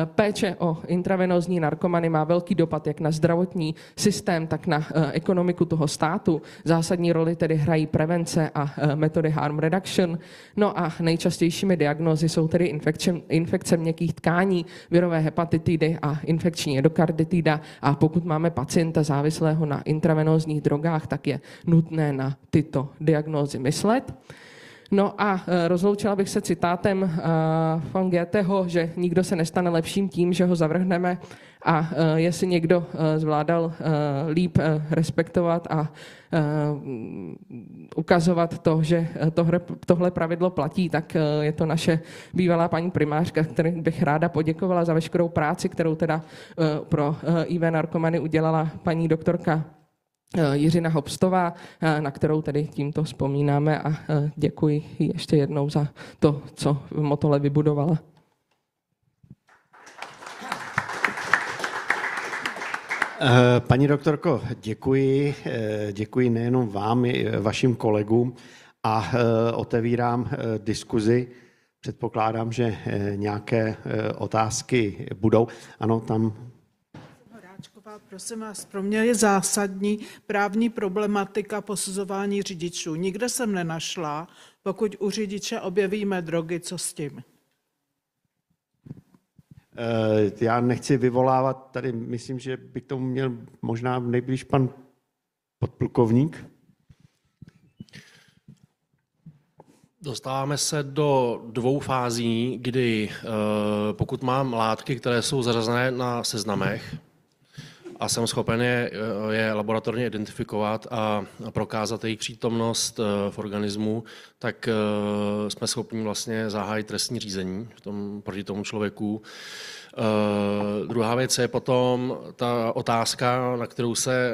Péče o intravenózní narkomany má velký dopad jak na zdravotní systém, tak na ekonomiku toho státu. Zásadní roli tedy hrají prevence a metody harm reduction. No a nejčastějšími diagnózy jsou tedy infekce měkkých tkání, virové hepatitidy a infekční endokarditida. A pokud máme pacienta závislého na intravenózních drogách, tak je nutné na tyto diagnózy myslet. No a rozloučila bych se citátem von Goetheho, že nikdo se nestane lepším tím, že ho zavrhneme, a jestli někdo zvládal líp respektovat a ukazovat to, že tohle pravidlo platí, tak je to naše bývalá paní primářka, které bych ráda poděkovala za veškerou práci, kterou teda pro IV narkomany udělala paní doktorka Jiřina Hobstová, na kterou tedy tímto vzpomínáme, a děkuji ještě jednou za to, co v Motole vybudovala. Paní doktorko, děkuji nejenom vám, i vašim kolegům, a otevírám diskuzi. Předpokládám, že nějaké otázky budou. Ano, tam. Prosím vás, pro mě je zásadní právní problematika posuzování řidičů. Nikde jsem nenašla, pokud u řidiče objevíme drogy, co s tím? Já nechci vyvolávat tady, myslím, že by k tomu měl možná nejblíž pan podplukovník. Dostáváme se do 2 fází, kdy pokud mám látky, které jsou zařazené na seznamech, a jsem schopen je laboratorně identifikovat a prokázat jejich přítomnost v organismu, tak jsme schopni vlastně zahájit trestní řízení proti tomu člověku. Druhá věc je potom ta otázka,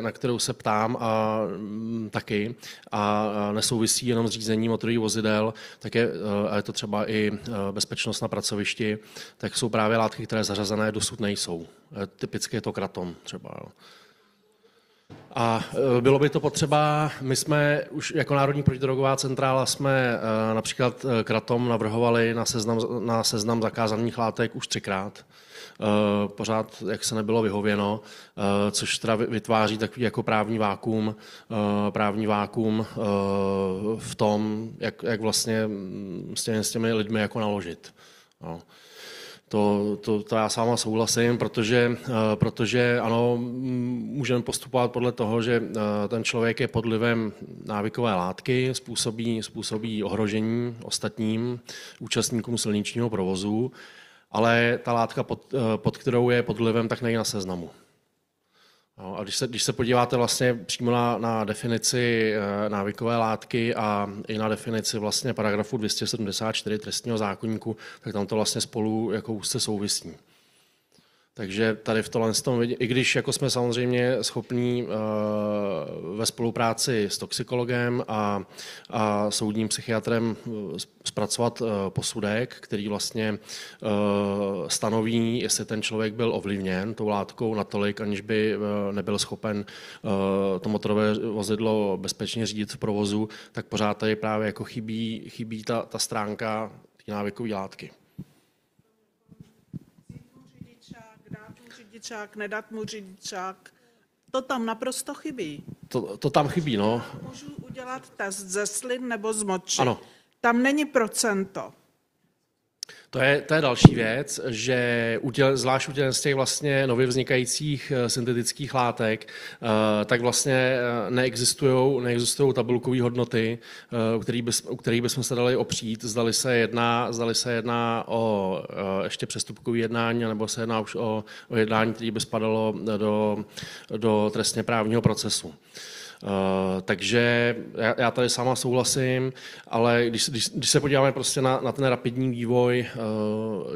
na kterou se ptám a taky, a nesouvisí jenom s řízením motorových vozidel, a je to třeba i bezpečnost na pracovišti, tak jsou právě látky, které zařazené dosud nejsou. Typicky je to kratom třeba. A bylo by to potřeba, my jsme už jako Národní protidrogová centrála jsme například kratom navrhovali na seznam zakázaných látek už 3krát. Pořád, jak se nebylo vyhověno, což teda vytváří takový jako právní vákuum v tom, jak vlastně s těmi lidmi jako naložit. No. To já s váma souhlasím, protože ano, můžeme postupovat podle toho, že ten člověk je pod vlivem návykové látky, způsobí ohrožení ostatním účastníkům silničního provozu, ale ta látka, pod kterou je pod vlivem, tak není na seznamu. No, a když se podíváte vlastně přímo na definici návykové látky a i na definici vlastně paragrafu 274 trestního zákoníku, tak tam to vlastně spolu jako úzce souvisí. Takže tady v tomhle tom, i když jako jsme samozřejmě schopní ve spolupráci s toxikologem a soudním psychiatrem zpracovat posudek, který vlastně stanoví, jestli ten člověk byl ovlivněn tou látkou natolik, aniž by nebyl schopen to motorové vozidlo bezpečně řídit v provozu, tak pořád tady právě jako chybí ta stránka té návykové látky. Nedat mu řidičák, to tam naprosto chybí. To tam chybí, no. Můžu udělat test ze slin nebo z moči. Ano. Tam není procento. To je další věc, že zvlášť u z těch vlastně nově vznikajících syntetických látek, tak vlastně neexistují tabulkové hodnoty, u kterých bychom se dali opřít, zdali se jedná o ještě přestupkové jednání, nebo se jedná už o jednání, které by spadalo do trestně právního procesu. Takže já tady sama souhlasím, ale když se podíváme prostě na ten rapidní vývoj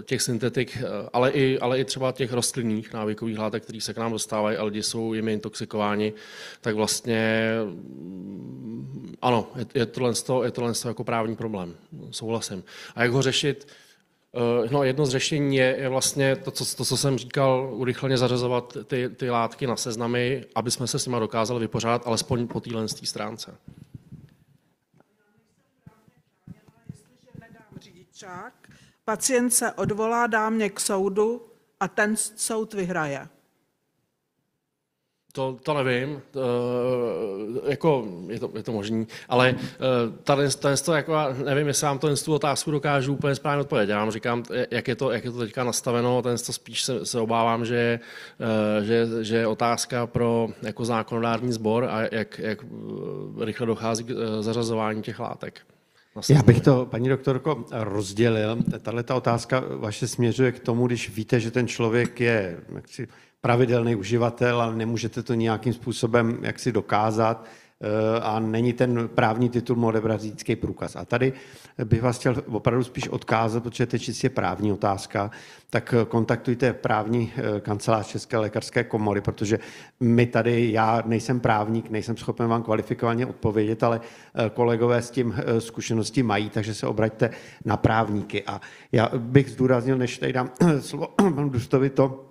těch syntetik, ale i třeba těch rostlinných návykových látek, které se k nám dostávají a lidi jsou jimi intoxikováni, tak vlastně ano, je tohle jako právní problém. Souhlasím. A jak ho řešit? No, jedno z řešení je vlastně to, co jsem říkal, urychleně zařazovat ty látky na seznamy, aby jsme se s nimi dokázali vypořádat alespoň po téhle stránce. Jestliže nedám řidičák, pacient se odvolá, dá mě k soudu a ten soud vyhraje. To nevím, jako je to možný, ale jako, nevím, jestli vám tu otázku dokážu úplně správně odpovědět. Já vám říkám, jak je to teďka nastaveno, spíš se obávám, že je otázka pro jako zákonodárný sbor a jak rychle dochází k zařazování těch látek. Já bych to, paní doktorko, rozdělil. Tato otázka vaše směřuje k tomu, když víte, že ten člověk je jaksi pravidelný uživatel, ale nemůžete to nějakým způsobem jaksi dokázat a není ten právní titul mu odebrat řidičský průkaz. A tady bych vás chtěl opravdu spíš odkázat, protože to je čistě právní otázka, tak kontaktujte právní kancelář České lékařské komory, protože my tady, já nejsem právník, nejsem schopen vám kvalifikovaně odpovědět, ale kolegové s tím zkušenosti mají, takže se obraťte na právníky. A já bych zdůraznil, než tady dám slovo panu Dustovi, to,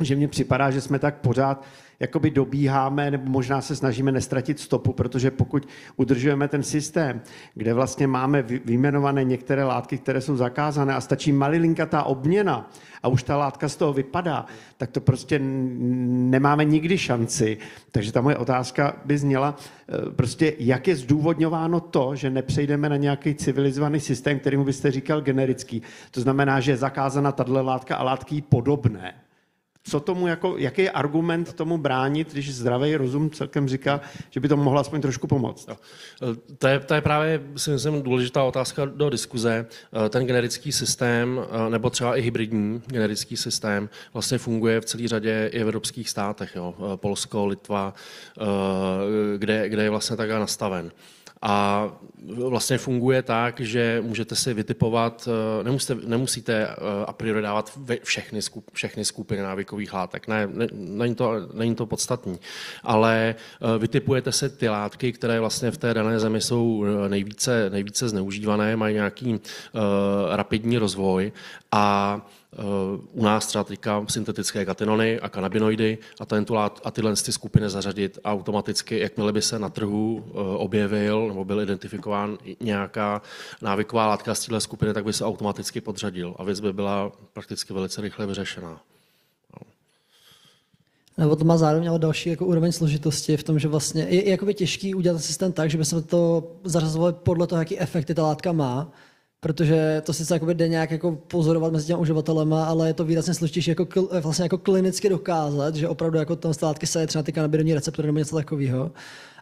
že mně připadá, že jsme tak pořád jakoby dobíháme, nebo možná se snažíme nestratit stopu, protože pokud udržujeme ten systém, kde vlastně máme vyjmenované některé látky, které jsou zakázané a stačí malilinkatá obměna a už ta látka z toho vypadá, tak to prostě nemáme nikdy šanci. Takže ta moje otázka by zněla, prostě jak je zdůvodňováno to, že nepřejdeme na nějaký civilizovaný systém, kterému byste říkal generický. To znamená, že je zakázána tato látka a látky podobné. Co tomu jaký je argument tomu bránit, když zdravý rozum celkem říká, že by to mohlo aspoň trošku pomoct? To je právě, si myslím, důležitá otázka do diskuze. Ten generický systém, nebo třeba i hybridní generický systém, vlastně funguje v celé řadě i v evropských státech. Jo? Polsko, Litva, kde je vlastně takhle nastaven. A vlastně funguje tak, že můžete si vytipovat, nemusíte a priori dávat všechny skupiny návykových látek. Není to podstatný. Ale vytipujete si ty látky, které vlastně v té dané zemi jsou nejvíce zneužívané, mají nějaký rapidní rozvoj a u nás třeba teďka syntetické katinony a kanabinoidy a tyhle skupiny zařadit automaticky, jakmile by se na trhu objevil nebo byl identifikován nějaká návyková látka z téhle skupiny, tak by se automaticky podřadil a věc by byla prakticky velice rychle vyřešená. Nebo to má zároveň ale další jako úroveň složitosti v tom, že vlastně je jakoby těžký udělat systém tak, že by se to zařazovali podle toho, jaký efekty ta látka má. protože to sice jde nějak jako pozorovat mezi těmi uživatelema, ale je to výrazně složitější vlastně jako klinicky dokázat, že opravdu jako tam látky se třeba ty kanabinoidní receptory nebo něco takového.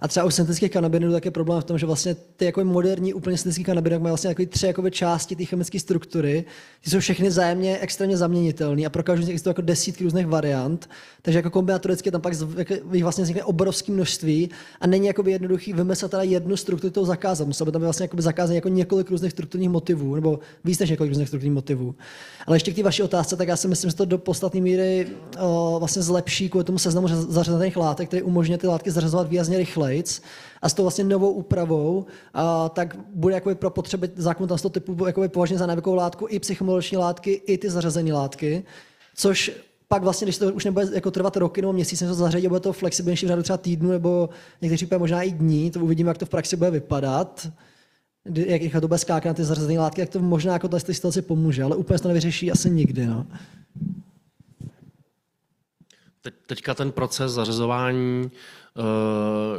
A třeba u syntetických kanabinoidů tak je problém v tom, že vlastně ty jako moderní úplně syntetický kanabinoid mají vlastně jako 3 jakoby části té chemické struktury. Ty jsou všechny vzájemně extrémně zaměnitelné a pro každou z nich existují jako desítky různých variant. Takže jako kombinatoricky tam pak jich vlastně vznikne obrovské množství a není jakoby jednoduchý vymyslet teda jednu strukturu toho zakázat. Muselo by tam být vlastně jakoby zakázat jako několik různých strukturních motivů nebo víc než několik různých strukturních motivů. Ale ještě k té vaší otázce, tak já si myslím, že to do podstatné míry vlastně zlepší kvůli tomu seznamu zařazených látek, který umožňuje ty látky zařazovat výrazně rychleji. A s tou vlastně novou úpravou, tak bude jakoby pro potřeby zákonu tohoto typu jakoby považen za návykovou látku i psychomodulační látky, i ty zařazené látky, což pak vlastně, když to už nebude jako trvat roky nebo měsíc, to zařadí, bude to flexibilnější v řádu třeba týdnu nebo někteří případě možná i dní, to uvidíme, jak to v praxi bude vypadat, jak rychle to bude skákat na ty zařazené látky, jak to možná jako té situaci pomůže, ale úplně to nevyřeší asi nikdy. No. Teďka ten proces zařazování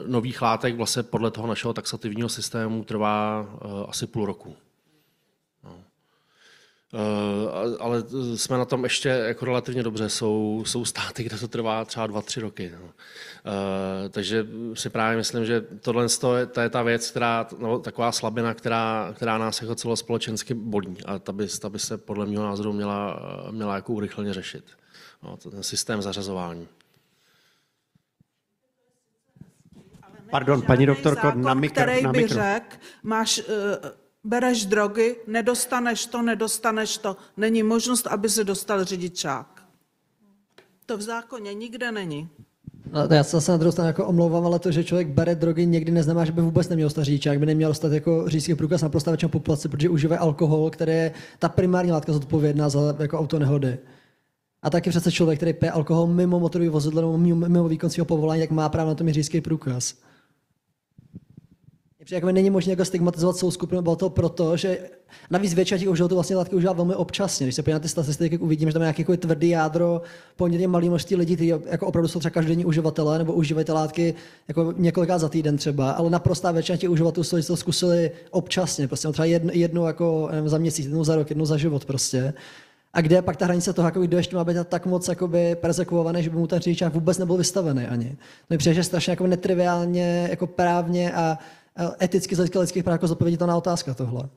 nových látek vlastně podle toho našeho taxativního systému trvá asi půl roku. No. Ale jsme na tom ještě jako relativně dobře. Jsou státy, kde to trvá třeba 2-3 roky. No. Takže si právě myslím, že tohle to je ta věc, taková slabina, která nás jako celospolečensky bolí. A ta by se podle mého názoru měla jako urychleně řešit. No, ten systém zařazování. Pardon, paní doktorko, zákon, na mikro. Který by řekl, bereš drogy, nedostaneš to. Není možnost, aby si dostal řidičák. To v zákoně nikde není. No, já se zase na druhou stranu jako omlouvám, ale to, že člověk bere drogy, někdy neznamená, že by vůbec neměl dostat řidičák, by neměl dostat jako řidičský průkaz naprosto většinou populace, protože užívají alkohol, který je ta primární látka zodpovědná za jako autonehody. A taky přece člověk, který pije alkohol mimo motorový vozidlo nebo mimo výkon svého povolání, jak má právo na to mít řidičský průkaz. Jako není možné jako stigmatizovat celou skupinu, bylo to proto, že navíc většina těch uživatelů vlastně látky užívá velmi občasně. Když se podíváme na ty statistiky, uvidíme, že tam je nějaký jako tvrdý jádro poměrně malý množství lidí, kteří jako opravdu jsou třeba každodenní uživatelé nebo užívají ty látky jako několikrát za týden třeba, ale naprostá většina těch uživatelů to zkusili občasně, prostě třeba jednou jako za měsíc, jednou za rok, jednou za život prostě. A kde je pak ta hranice toho, kdo ještě má být tak moc perzekuovaný, že by mu ten řidičák vůbec nebyl vystavený ani. To mi přijde, že strašně jako netriviálně, jako právně a eticky z hlediska lidských práv jako zodpověditelná otázka tohle.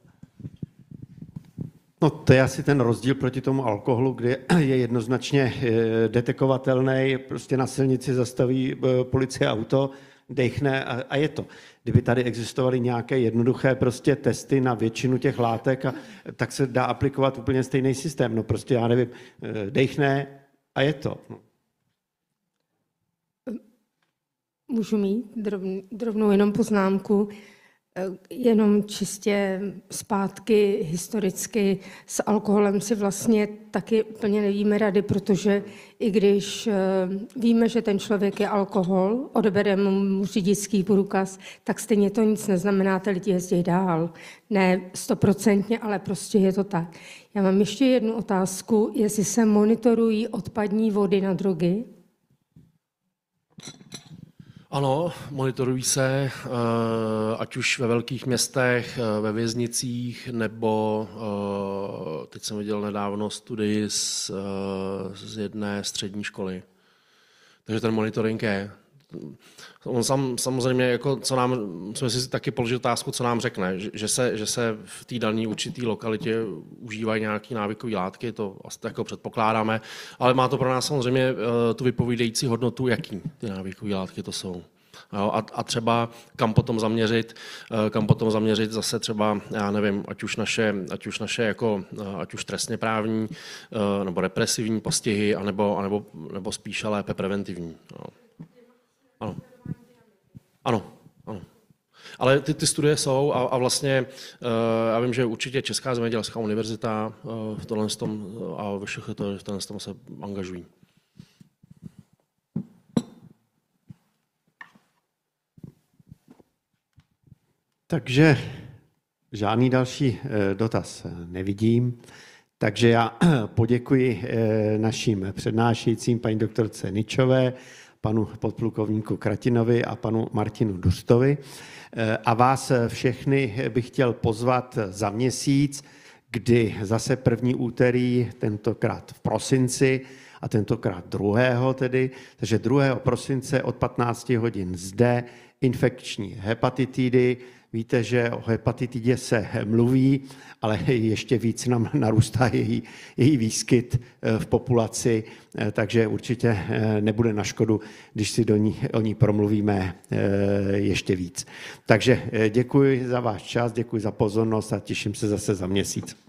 No to je asi ten rozdíl proti tomu alkoholu, kde je jednoznačně detekovatelný, prostě na silnici zastaví policie auto, dechne a je to. Kdyby tady existovaly nějaké jednoduché prostě testy na většinu těch látek, tak se dá aplikovat úplně stejný systém. No prostě já nevím, dechne a je to. No. Můžu mít drobnou jenom poznámku, jenom čistě zpátky historicky s alkoholem si vlastně taky úplně nevíme rady, protože i když víme, že ten člověk je alkohol, odebereme mu řidičský průkaz, tak stejně to nic neznamená, ty lidi jezdí dál. Ne 100%, ale prostě je to tak. Já mám ještě jednu otázku, jestli se monitorují odpadní vody na drogy. Ano, monitorují se, ať už ve velkých městech, ve věznicích, nebo teď jsem viděl nedávno studii z jedné střední školy. Takže ten monitoring je. On samozřejmě, jako, musíme si taky položit otázku, co nám řekne, že se v té dané určité lokalitě užívají nějaké návykové látky, to jako předpokládáme, ale má to pro nás samozřejmě tu vypovídající hodnotu, jaký ty návykové látky to jsou. A třeba kam potom zaměřit zase třeba, já nevím, ať už naše jako, ať už trestně právní nebo represivní postihy, nebo spíše lépe preventivní. Ano. Ale ty studie jsou a vlastně já vím, že určitě Česká zemědělská univerzita v tomhle a ve všech v tomhle se angažují. Takže žádný další dotaz nevidím, takže já poděkuji našim přednášejícím, paní doktorce Ničové, panu podplukovníku Kratinovi a panu Martinu Dustovi. A vás všechny bych chtěl pozvat za měsíc, kdy zase první úterý, tentokrát v prosinci, a tentokrát 2. tedy, takže 2. prosince od 15 hodin zde infekční hepatitidy. Víte, že o hepatitidě se mluví, ale ještě víc nám narůstá její výskyt v populaci, takže určitě nebude na škodu, když si o ní promluvíme ještě víc. Takže děkuji za váš čas, děkuji za pozornost a těším se zase za měsíc.